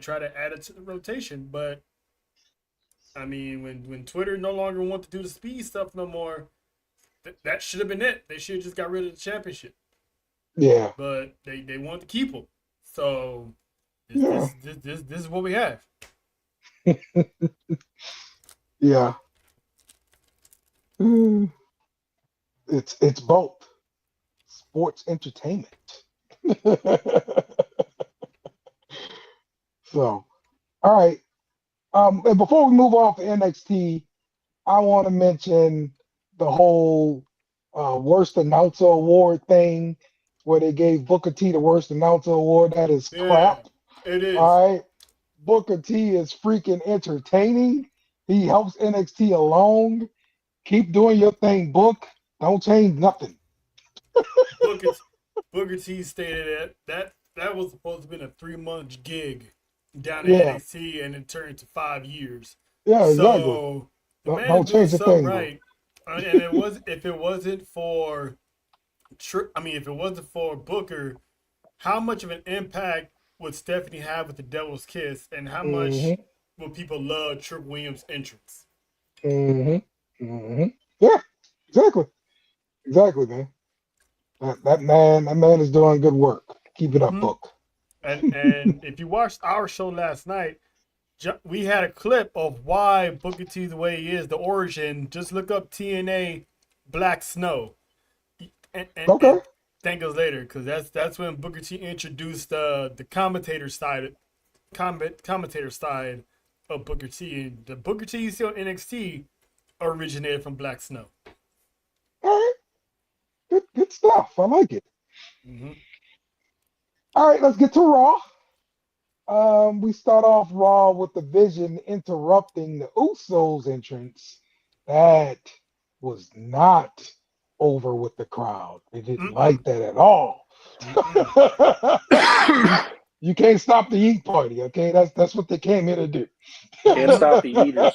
try to add it to the rotation. But I mean, when Twitter no longer want to do the speed stuff no more, that should have been it. They should have just got rid of the championship.
Yeah.
But they want to keep them. So this is what we have.
Yeah. It's both sports entertainment. So, all right. And before we move on to NXT, I want to mention the whole worst announcer award thing, where they gave Booker T the worst announcer award. That is crap.
It is.
All right. Booker T is freaking entertaining. He helps NXT along. Keep doing your thing, Book. Don't change nothing.
Booker T stated that was supposed to be a 3-month gig down in
Yeah,
NXT, and it turned to 5 years.
yeah, exactly.
So the
Don't,
man's
don't
doing
change a
something
thing, bro.
right. And it was if it wasn't for if it wasn't for Booker, how much of an impact would Stephanie have with the Devil's Kiss, and how much
Mm-hmm.
will people love Trick Williams' entrance?
Mm-hmm. Mm-hmm. Yeah, exactly. Exactly, man. That man is doing good work. Keep it up,
Mm-hmm.
Book.
And if you watched our show last night, we had a clip of why Booker T the way he is, the origin. Just look up TNA Black Snow, and
Okay.
thank us later, because that's when Booker T introduced the commentator side of Booker T, and the Booker T you see on NXT originated from Black Snow.
All right. Good stuff. I like it.
Mm-hmm.
All right, let's get to Raw. We start off Raw with the Vision interrupting the Usos entrance. That was not over with the crowd. They didn't
Mm-mm.
like that at all. You can't stop the eat party, okay? That's what they came here to do.
Can't stop the eaters.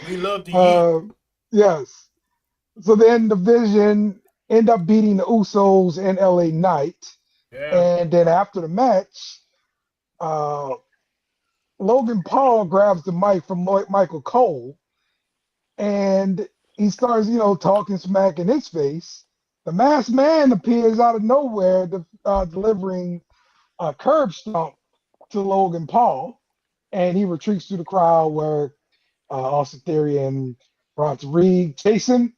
We love to eat.
Yes. So then the Vision end up beating the Usos and LA Knight.
Yeah.
And then after the match, uh, Logan Paul grabs the mic from Michael Cole and he starts, talking smack in his face. The masked man appears out of nowhere, delivering a curb stomp to Logan Paul, and he retreats through the crowd where Austin Theory and Bronson Reed chase him.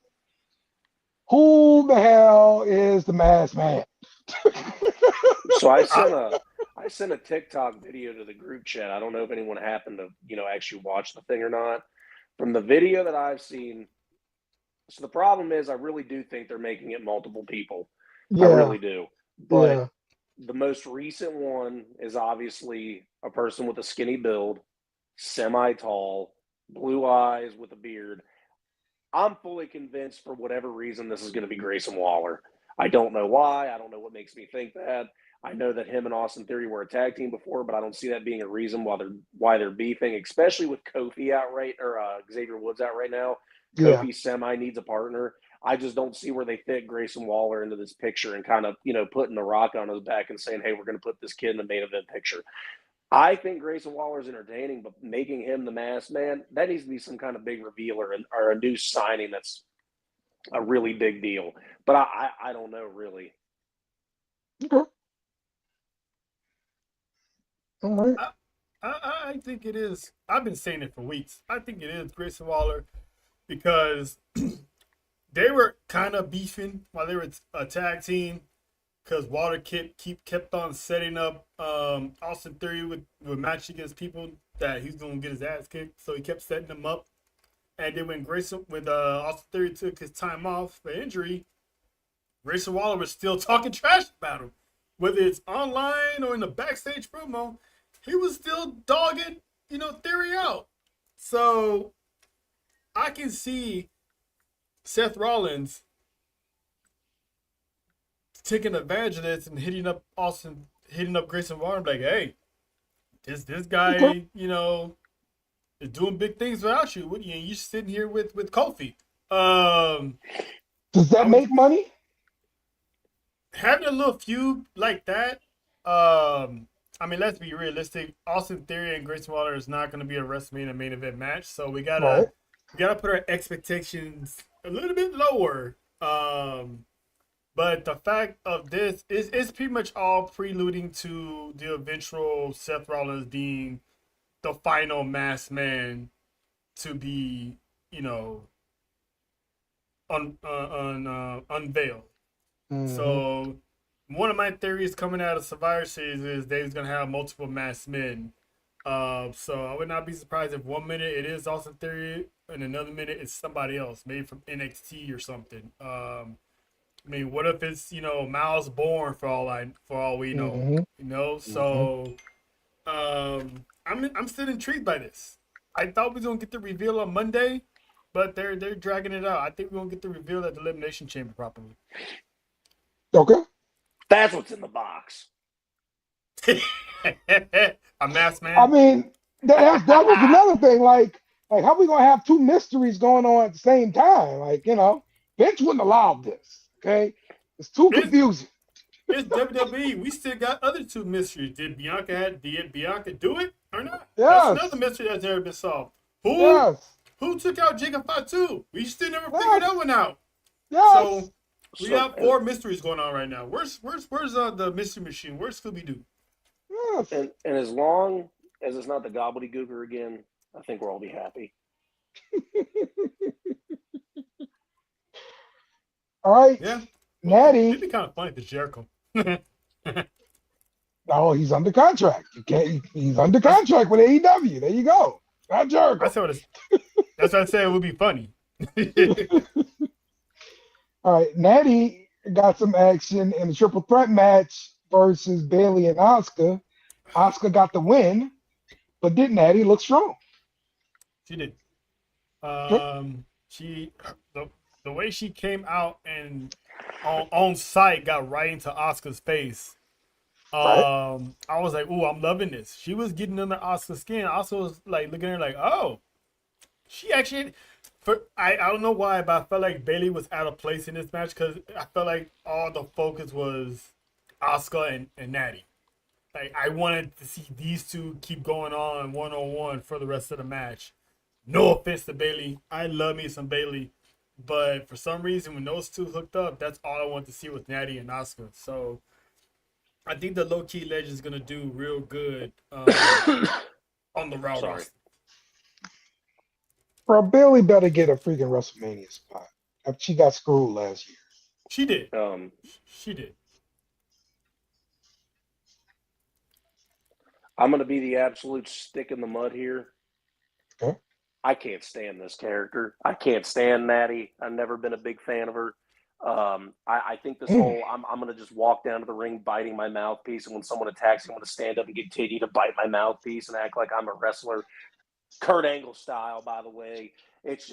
Who the hell is the masked man?
So I sent a TikTok video to the group chat. I don't know if anyone happened to, actually watch the thing or not. From the video that I've seen, so the problem is I really do think they're making it multiple people.
Yeah,
I really do. But
yeah,
the most recent one is obviously a person with a skinny build, semi-tall, blue eyes with a beard. I'm fully convinced for whatever reason this is going to be Grayson Waller. I don't know why. I don't know what makes me think that. I know that him and Austin Theory were a tag team before, but I don't see that being a reason why they're beefing, especially with Kofi out right or Xavier Woods out right now.
yeah.
Kofi semi needs a partner. I just don't see where they fit Grayson Waller into this picture and kind of, putting the rock on his back and saying, hey, we're going to put this kid in the main event picture. I think Grayson Waller is entertaining, but making him the masked man, that needs to be some kind of big reveal or a new signing that's a really big deal. But I don't know, really.
Okay. All right.
I think it is. I've been saying it for weeks. I think it is Grayson Waller because they were kind of beefing while they were a tag team because Waller kept on setting up Austin Theory with match against people that he's going to get his ass kicked. So he kept setting them up. And then when Austin Theory took his time off for injury, Grayson Waller was still talking trash about him. Whether it's online or in the backstage promo, he was still dogging, Theory out. So I can see Seth Rollins taking advantage of this and hitting up Grayson Waller, like, hey, this guy,
Okay.
is doing big things without you. You're sitting here with Kofi.
Does that make money?
Having a little feud like that, let's be realistic. Austin Theory and Grayson Waller is not going to be a WrestleMania main event match, so we gotta put our expectations a little bit lower. But the fact of this is pretty much all preluding to the eventual Seth Rollins being the final masked man to be, unveiled.
Mm-hmm.
So one of my theories coming out of Survivor Series is Dave's gonna have multiple masked men. So I would not be surprised if 1 minute it is Austin Theory and another minute it's somebody else, maybe from NXT or something. What if it's Miles Bourne for all we know?
Mm-hmm.
So I'm still intrigued by this. I thought we was gonna get the reveal on Monday, but they're dragging it out. I think we won't get the reveal at the Elimination Chamber properly.
Okay.
That's what's in the box.
A masked man.
I mean, that was another thing. Like how we gonna have two mysteries going on at the same time? Like, Vince wouldn't allow this. Okay, it's too confusing.
It's WWE. We still got other two mysteries. Did Bianca do it or not?
Yes.
That's another mystery that's never been solved. Who took out Jacob Fatu? We still never figured that one out.
Yes.
So we got 4 mysteries going on right now. Where's the mystery machine? Where's Scooby Doo?
Yes.
And as long as it's not the gobbledygooker again, I think we'll all be happy.
All right.
Yeah.
Natty.
It'd be kind of funny to Jericho.
Oh, he's under contract. He's under contract with AEW. There you go. Not Jericho.
That's what I said. It would be funny.
All right. Natty got some action in the triple threat match versus Bayley and Asuka. Asuka got the win, but did Natty look strong?
She did. The way she came out and on site got right into Asuka's face.
Right.
I was like, "Ooh, I'm loving this." She was getting under Asuka's skin. Also was like looking at her like, "Oh, she actually." I don't know why, but I felt like Bayley was out of place in this match because I felt like all the focus was Asuka and Natty. Like I wanted to see these two keep going on 1-on-1 for the rest of the match. No offense to Bayley, I love me some Bayley, but for some reason when those two hooked up, that's all I wanted to see with Natty and Asuka. So I think the low key legend is gonna do real good on the Raw roster.
Bro, Bayley better get a freaking WrestleMania spot. She got screwed last year.
She did.
She did. I'm going to be the absolute stick in the mud here.
Okay.
I can't stand this character. I can't stand Natty. I've never been a big fan of her. I think this whole I'm going to just walk down to the ring biting my mouthpiece, and when someone attacks me, I'm going to stand up and continue to bite my mouthpiece and act like I'm a wrestler. Kurt Angle style, by the way. It's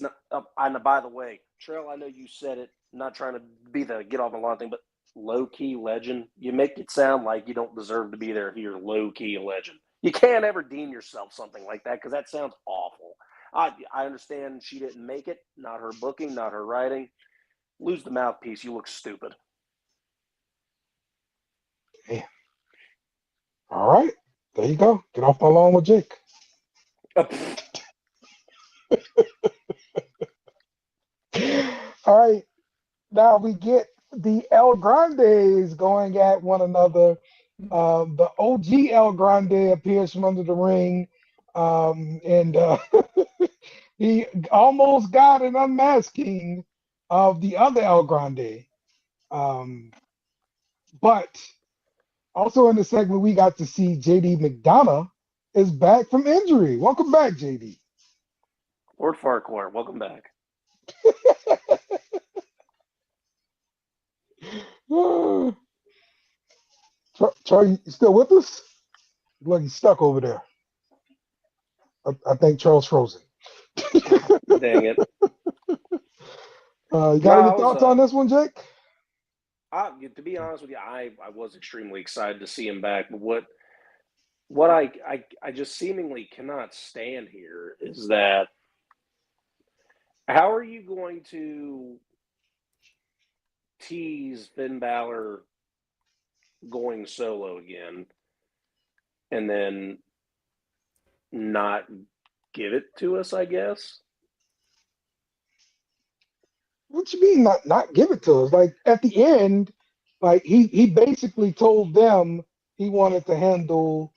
not. And by the way, Trell, I know you said it. I'm not trying to be the get off the lawn thing, but low key legend. You make it sound like you don't deserve to be there if you're low key a legend. You can't ever deem yourself something like that because that sounds awful. I understand she didn't make it. Not her booking, not her writing. Lose the mouthpiece. You look stupid.
Damn. All right. There you go. Get off my lawn with Jake. All right. Now we get the El Grandes going at one another. The OG El Grande appears from under the ring. And he almost got an unmasking of the other El Grande. But also in the segment, we got to see JD McDonough is back from injury. Welcome back, JD.
Lord Farquhar, welcome back.
Charlie, you still with us? Look, he's stuck over there. I think Charles frozen.
Dang it.
You got any thoughts on this one, Jake?
To be honest with you, I was extremely excited to see him back. But what I just seemingly cannot stand here is that how are you going to tease Finn Balor going solo again and then not give it to us, I guess?
What you mean not give it to us? Like at the end, like he basically told them he wanted to handle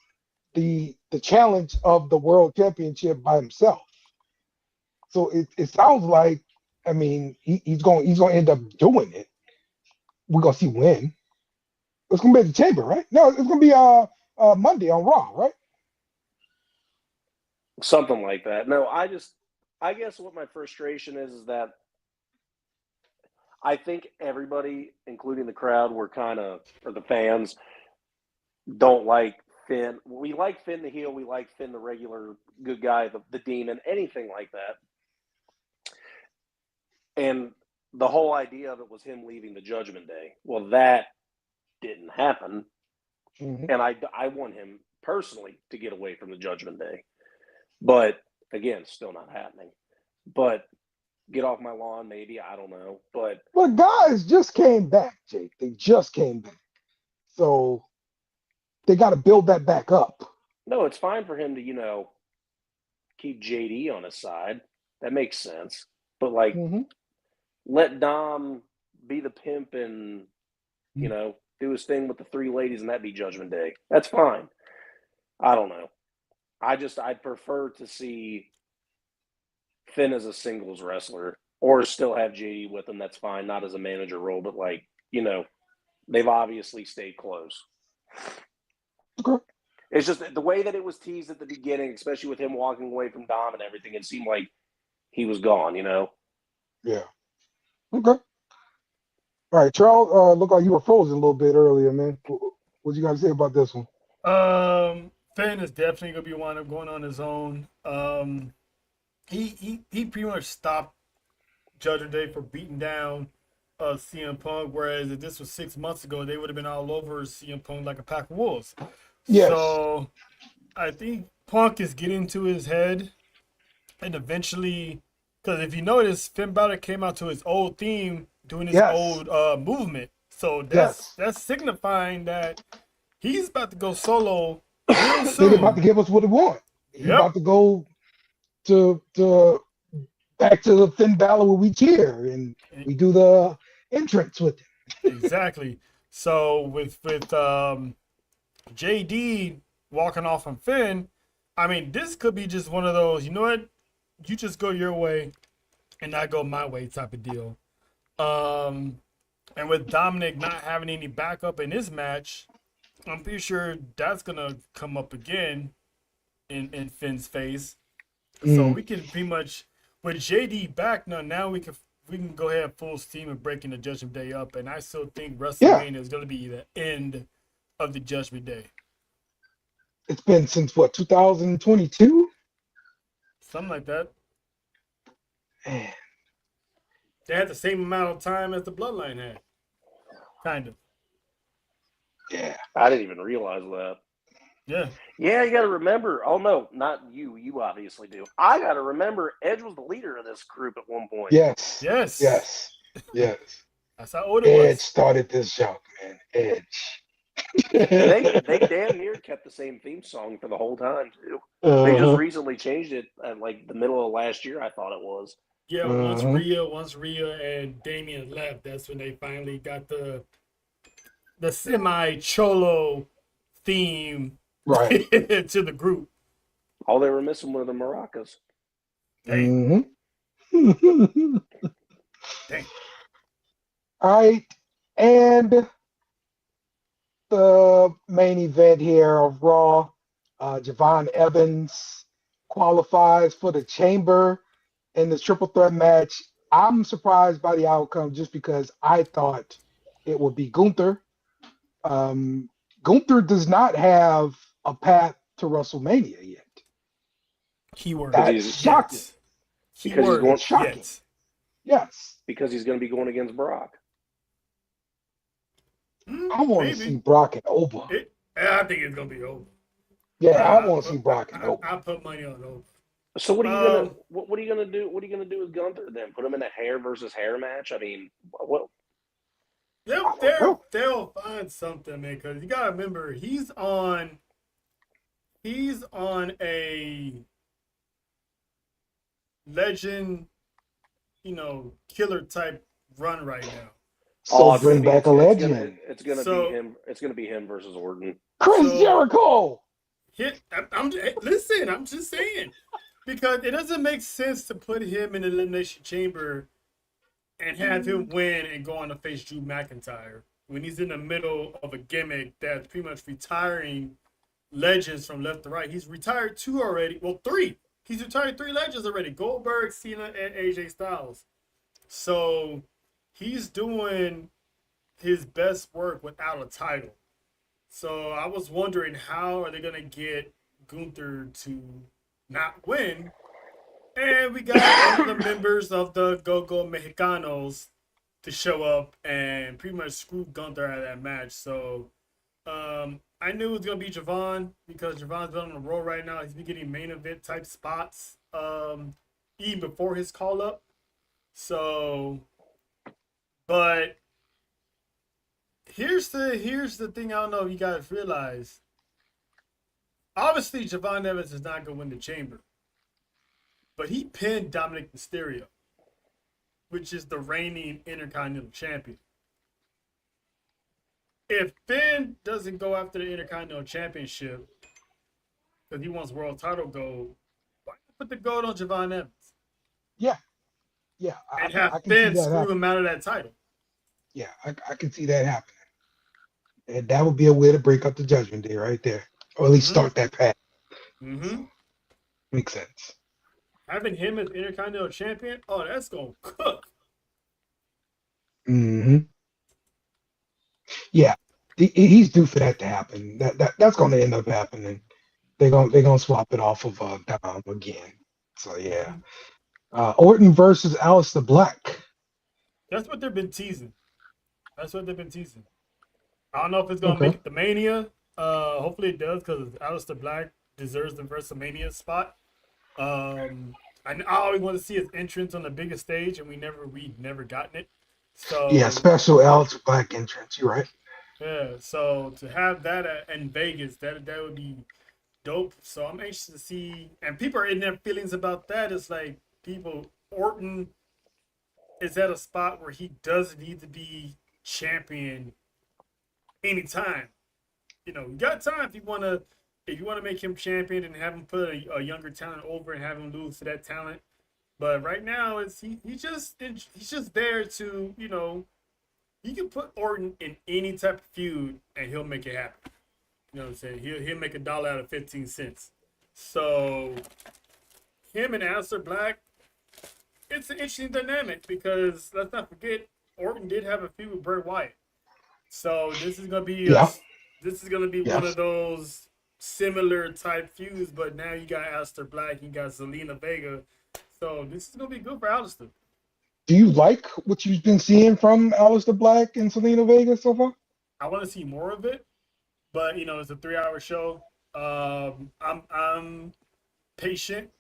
the challenge of the world championship by himself. So it sounds like, I mean, he's going to end up doing it. We're going to see when. It's going to be at the Chamber, right? No, it's going to be Monday on Raw, right?
Something like that. No, I guess what my frustration is that I think everybody, including the crowd, or the fans, don't like Finn. We like Finn the heel. We like Finn the regular good guy, the demon, anything like that. And the whole idea of it was him leaving the Judgment Day. Well, that didn't happen.
Mhm.
And I want him personally to get away from the Judgment Day. But again, still not happening. But get off my lawn, maybe. I don't know. But
But guys just came back, Jake. They just came back. So they got to build that back up.
no, it's fine for him to, keep JD on his side. That makes sense. But like,
Mm-hmm.
let Dom be the pimp and, do his thing with the three ladies and that be Judgment Day. That's fine. I don't know. I'd prefer to see Finn as a singles wrestler or still have JD with him. That's fine. Not as a manager role, but they've obviously stayed close.
Okay.
It's just the way that it was teased at the beginning, especially with him walking away from Dom and everything, it seemed like he was gone,
Yeah. Okay. All right, Charles. Look like you were frozen a little bit earlier, man. What you got to say about this one?
Finn is definitely gonna be one of going on his own. He pretty much stopped Judgment Day for beating down CM Punk, whereas if this was 6 months ago, they would have been all over CM Punk like a pack of wolves.
Yes.
So I think Punk is getting to his head, and eventually, because if you notice, Finn Balor came out to his old theme, doing his
Yes.
old movement. So
Yes.
that's signifying that he's about to go solo real
They're
soon.
about to give us what we want. He's
Yep.
about to go to back to the Finn Balor where we cheer and we do the entrance with him.
Exactly. So with JD walking off from Finn, I mean, this could be just one of those, you know what? You just go your way and I go my way type of deal. And with Dominic not having any backup in his match, I'm pretty sure that's gonna come up again in Finn's face. So we can pretty much, with JD back now we can go ahead full steam and breaking the Judgment Day up, and I still think WrestleMania is gonna be the end of the Judgment Day.
It's been since what, 2022?
Something like that.
Man.
They had the same amount of time as the Bloodline had. Kind of.
Yeah.
I didn't even realize that.
Yeah.
Yeah, you got to remember. Oh, no, not you. You obviously do. I got to remember Edge was the leader of this group at one point.
Yes.
Yes.
Yes. Yes.
That's how old it
Edge
was.
started this junk, man. Edge.
They damn near kept the same theme song for the whole time, too. They just recently changed it at like the middle of last year, I thought it was.
Yeah, once Rhea and Damian left, that's when they finally got the semi-cholo theme
Right.
to the group.
All they were missing were the maracas.
Dang. Dang.
All right. And the main event here of Raw, Javon Evans qualifies for the Chamber in this triple threat match. I'm surprised by the outcome just because I thought it would be Gunther. Gunther does not have a path to WrestleMania yet.
Keyword.
That's shocking.
Because he's going
shocking.
Yes.
Yes.
Because he's going to be going against Brock.
I want to see Brock and Oba.
I think it's gonna be over.
Yeah, I want to see Brock and Oba.
I put money on Oba.
So what are you gonna what are you gonna do? What are you gonna do with Gunther then? Put him in a hair versus hair match? I mean, what?
They'll find something, man. Because you gotta remember, he's on a legend, killer type run right now.
So bring back a legend.
It's gonna be him. It's gonna be him versus Orton.
Chris Jericho.
I'm just saying, because it doesn't make sense to put him in the Elimination Chamber and have him win and go on to face Drew McIntyre when he's in the middle of a gimmick that's pretty much retiring legends from left to right. He's retired 2 already. Well, 3. He's retired 3 legends already: Goldberg, Cena, and AJ Styles. So he's doing his best work without a title. So I was wondering, how are they going to get Gunther to not win And we got one of the members of the Go-Go Mexicanos to show up and pretty much screw Gunther out of that match. So I knew it was gonna be Javon because Javon's been on a roll right now. He's been getting main event type spots even before his call up. So, but here's the thing. I don't know if you guys realize. Obviously, Javon Evans is not gonna win the Chamber, but he pinned Dominic Mysterio, which is the reigning Intercontinental Champion. If Finn doesn't go after the Intercontinental Championship because he wants world title gold, why not put the gold on Javon Evans?
Yeah.
And have Finn screw him out of that title.
Yeah, I can see that happening. And that would be a way to break up the Judgment Day right there. Or at least start that path.
Mm-hmm.
Makes sense.
Having him as Intercontinental Champion, oh, that's going to cook.
Mm-hmm. Yeah, he's due for that to happen. That's going to end up happening. They're gonna swap it off of Dom again. So yeah, Orton versus Aleister Black.
That's what they've been teasing. I don't know if it's gonna make it to Mania. Hopefully it does because Aleister Black deserves the WrestleMania spot. I always want to see his entrance on the biggest stage, and we never gotten it. So
yeah, special Aleister Black entrance. You're right.
Yeah, so to have that in Vegas, that would be dope. So I'm anxious to see, and people are in their feelings about that. It's like Orton is at a spot where he doesn't need to be champion anytime. You got time if you want to make him champion and have him put a younger talent over and have him lose to that talent. But right now, he's just there to you can put Orton in any type of feud and he'll make it happen. You know what I'm saying? He'll make $1 out of 15 cents. So him and Aleister Black, it's an interesting dynamic because let's not forget Orton did have a feud with Bray Wyatt. So this is gonna be one of those similar type feuds, but now you got Aleister Black, you got Zelina Vega. So this is gonna be good for Aleister.
Do you like what you've been seeing from Aleister Black and Zelina Vega so far?
I want to see more of it, but it's a 3-hour show. I'm patient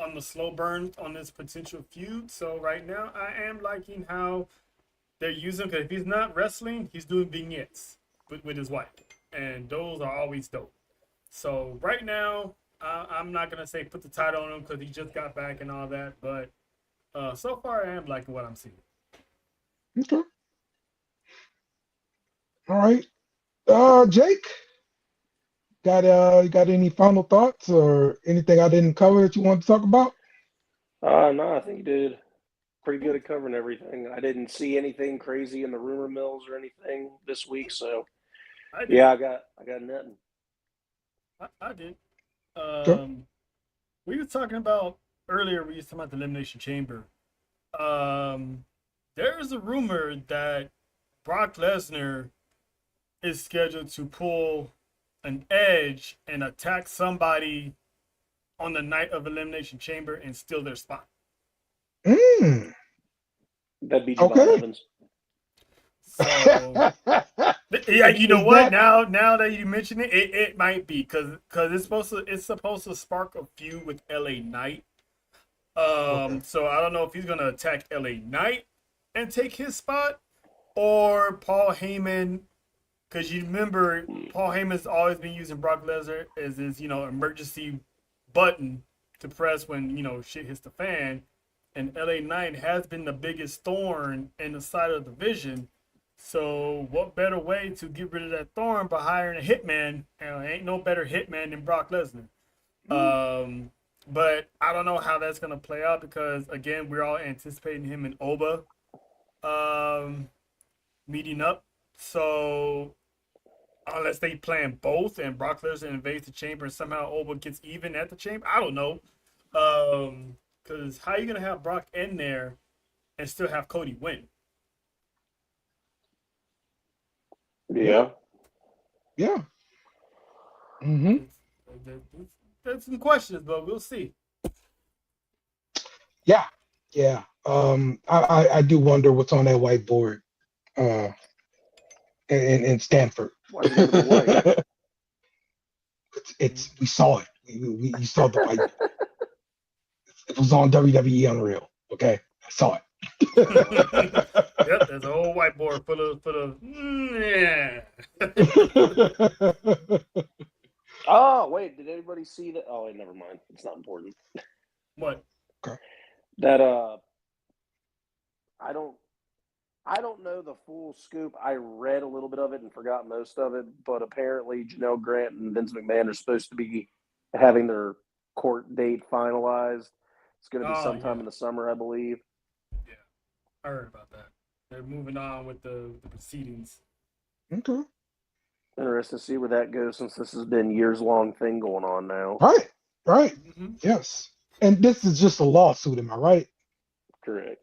on the slow burn on this potential feud. So right now, I am liking how they're using. Because if he's not wrestling, he's doing vignettes with his wife, and those are always dope. So right now, I'm not gonna say put the title on him because he just got back and all that, but. So far, I am liking what I'm seeing.
Okay. All right. Jake, you got any final thoughts or anything I didn't cover that you want to talk about?
No, I think you did pretty good at covering everything. I didn't see anything crazy in the rumor mills or anything this week, so I got nothing.
I did.
Okay.
We were talking about. Earlier, we were talking about the Elimination Chamber. There is a rumor that Brock Lesnar is scheduled to pull an Edge and attack somebody on the night of Elimination Chamber and steal their spot.
That'd be Javon Evans.
So, yeah, you know what? Now that you mention it, it might be because it's supposed to spark a feud with LA Knight. So I don't know if he's gonna attack LA Knight and take his spot or Paul Heyman, because you remember Paul Heyman's always been using Brock Lesnar as his emergency button to press when shit hits the fan, and LA Knight has been the biggest thorn in the side of the division. So what better way to get rid of that thorn by hiring a hitman? Ain't no better hitman than Brock Lesnar. But I don't know how that's going to play out because, again, we're all anticipating him and Oba meeting up. So unless they plan both and Brock Lesnar invades the chamber and somehow Oba gets even at the chamber, I don't know. Because how are you going to have Brock in there and still have Cody win?
Yeah.
Yeah. Mm-hmm.
That's some questions, but we'll see.
Yeah, yeah. I do wonder what's on that whiteboard in Stanford.
Why's it got to be white?
It's we saw it. You saw the white. It was on WWE Unreal. Okay, I saw it.
Yep, there's a whole whiteboard full of yeah.
Oh, wait, did anybody see that? Oh, wait, never mind. It's not important.
What?
That I don't know the full scoop. I read a little bit of it and forgot most of it, but apparently Janelle Grant and Vince McMahon are supposed to be having their court date finalized. It's going to be sometime in the summer, I believe.
Yeah, I heard about that. They're moving on with the proceedings.
Okay.
Interesting to see where that goes, since this has been years-long thing going on now.
Right. Mm-hmm. Yes. And this is just a lawsuit, am I right?
Correct.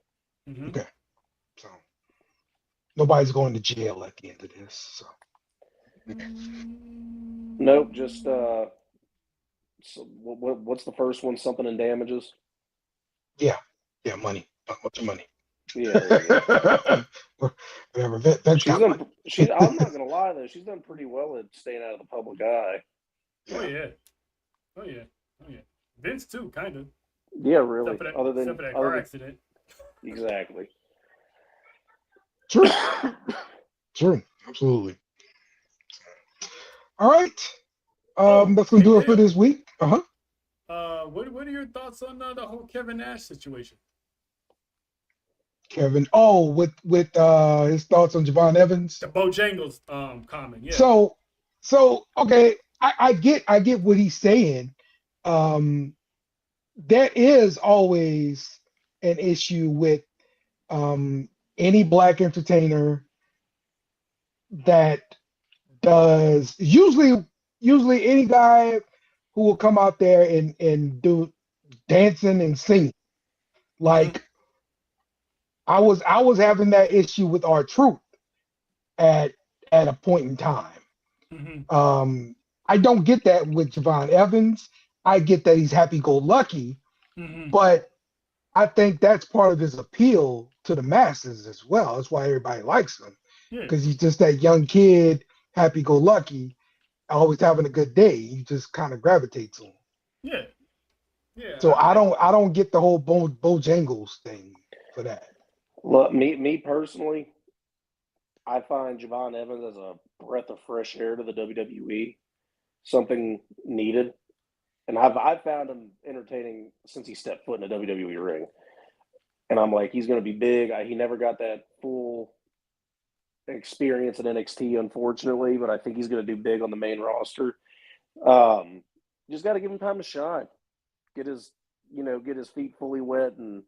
Mm-hmm.
Okay. So nobody's going to jail at the end of this. So.
Nope. Just so what's the first one? Something in damages.
Yeah. Money. A bunch of money.
Yeah.
Whatever.
I'm not gonna lie though. She's done pretty well at staying out of the public eye.
Oh yeah. Vince too, kind of.
Yeah, really.
Except
Other
for that car accident.
Exactly.
True. Absolutely. All right. That's gonna do it for this week.
What are your thoughts on the whole Kevin Nash situation?
Kevin. Oh, with his thoughts on Javon Evans.
The Bojangles comment. Yeah.
So okay, I get what he's saying. There is always an issue with any black entertainer that does usually any guy who will come out there and do dancing and singing. Like I was having that issue with R-Truth at a point in time.
Mm-hmm.
I don't get that with Javon Evans. I get that he's happy-go-lucky, but I think that's part of his appeal to the masses as well. That's why everybody likes him, because he's just that young kid, happy-go-lucky, always having a good day. You just kind of gravitate to him.
Yeah.
So I don't get the whole Bojangles thing for that.
Look, me personally, I find Javon Evans as a breath of fresh air to the WWE, something needed. And I've found him entertaining since he stepped foot in a WWE ring. And I'm like, he's going to be big. He never got that full experience in NXT, unfortunately, but I think he's going to do big on the main roster. Just got to give him time to shine, get his feet fully wet, and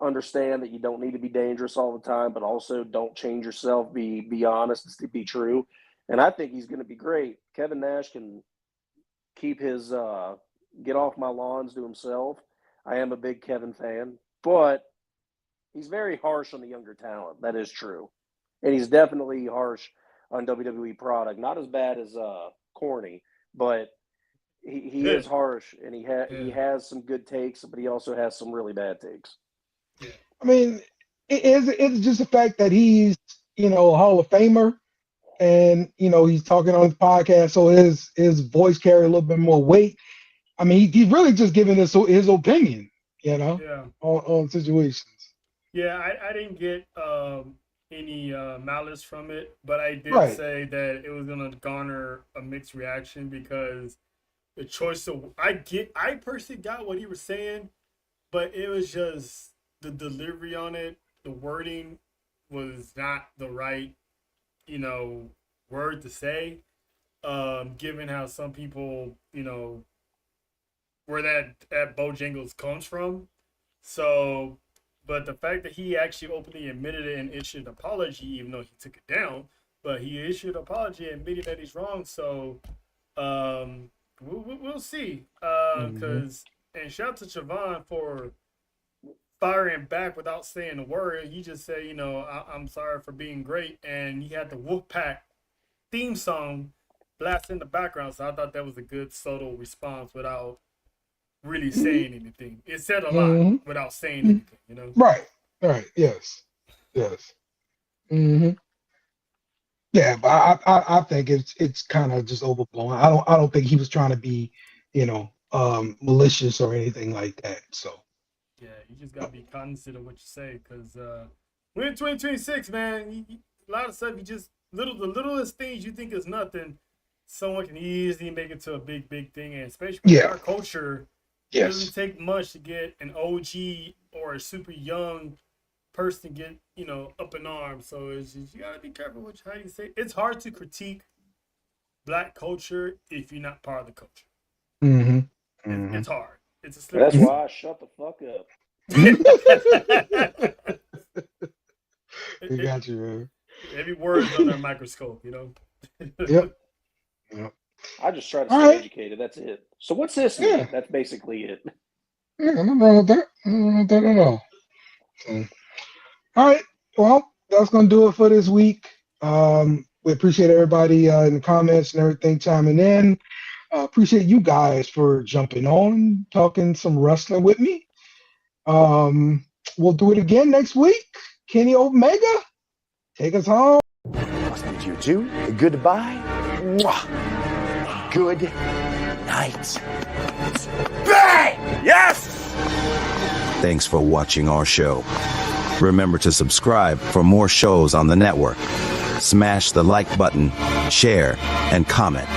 understand that you don't need to be dangerous all the time, but also don't change yourself. Be honest, be true. And I think he's going to be great. Kevin Nash can keep his get off my lawns to himself. I am a big Kevin fan, but he's very harsh on the younger talent. That is true. And he's definitely harsh on WWE product. Not as bad as Corny, but he is harsh, and he has some good takes, but he also has some really bad takes.
I mean, it's just the fact that he's, a Hall of Famer, and, he's talking on his podcast, so his voice carry a little bit more weight. I mean, he's really just giving his opinion, on situations.
Yeah, I didn't get any malice from it, but I did say that it was going to garner a mixed reaction, because the choice of I personally got what he was saying, but it was just the delivery on it, the wording was not the right, word to say, given how some people, where that Bojangles comes from. So, but the fact that he actually openly admitted it and issued an apology, even though he took it down, but he issued an apology admitting that he's wrong. So, we'll see. And shout out to Siobhan for firing back without saying a word. He just said, I'm sorry for being great. And he had the Wolfpack theme song blast in the background. So I thought that was a good, subtle response without, really saying anything. It said a lot without saying anything, you know?
Right. Yes. Mm-hmm. Yeah, but I think it's kind of just overblown. I don't think he was trying to be, malicious or anything like that. So
yeah, you just gotta be cognizant of what you say, because we're in 2026, man. A lot of stuff you just the littlest things you think is nothing, someone can easily make it to a big thing, and especially with our culture. It doesn't take much to get an OG or a super young person get up in arms. So it's just, you gotta be careful how you say. It's hard to critique Black culture if you're not part of the culture. It's hard. It's a slippery.
That's why I shut the fuck up.
We got you, man.
Every word is under a microscope,
Yep.
I just try to stay educated. That's it. So what's this?
Yeah.
That's basically it.
Yeah, nothing wrong with that. Nothing wrong with that at all. So, all right. Well, that's gonna do it for this week. We appreciate everybody in the comments and everything chiming in. Appreciate you guys for jumping on, talking some wrestling with me. We'll do it again next week. Kenny Omega, take us home.
Must be you too. Goodbye. Mwah. Good night. Bang! Yes!
Thanks for watching our show. Remember to subscribe for more shows on the network. Smash the like button, share, and comment.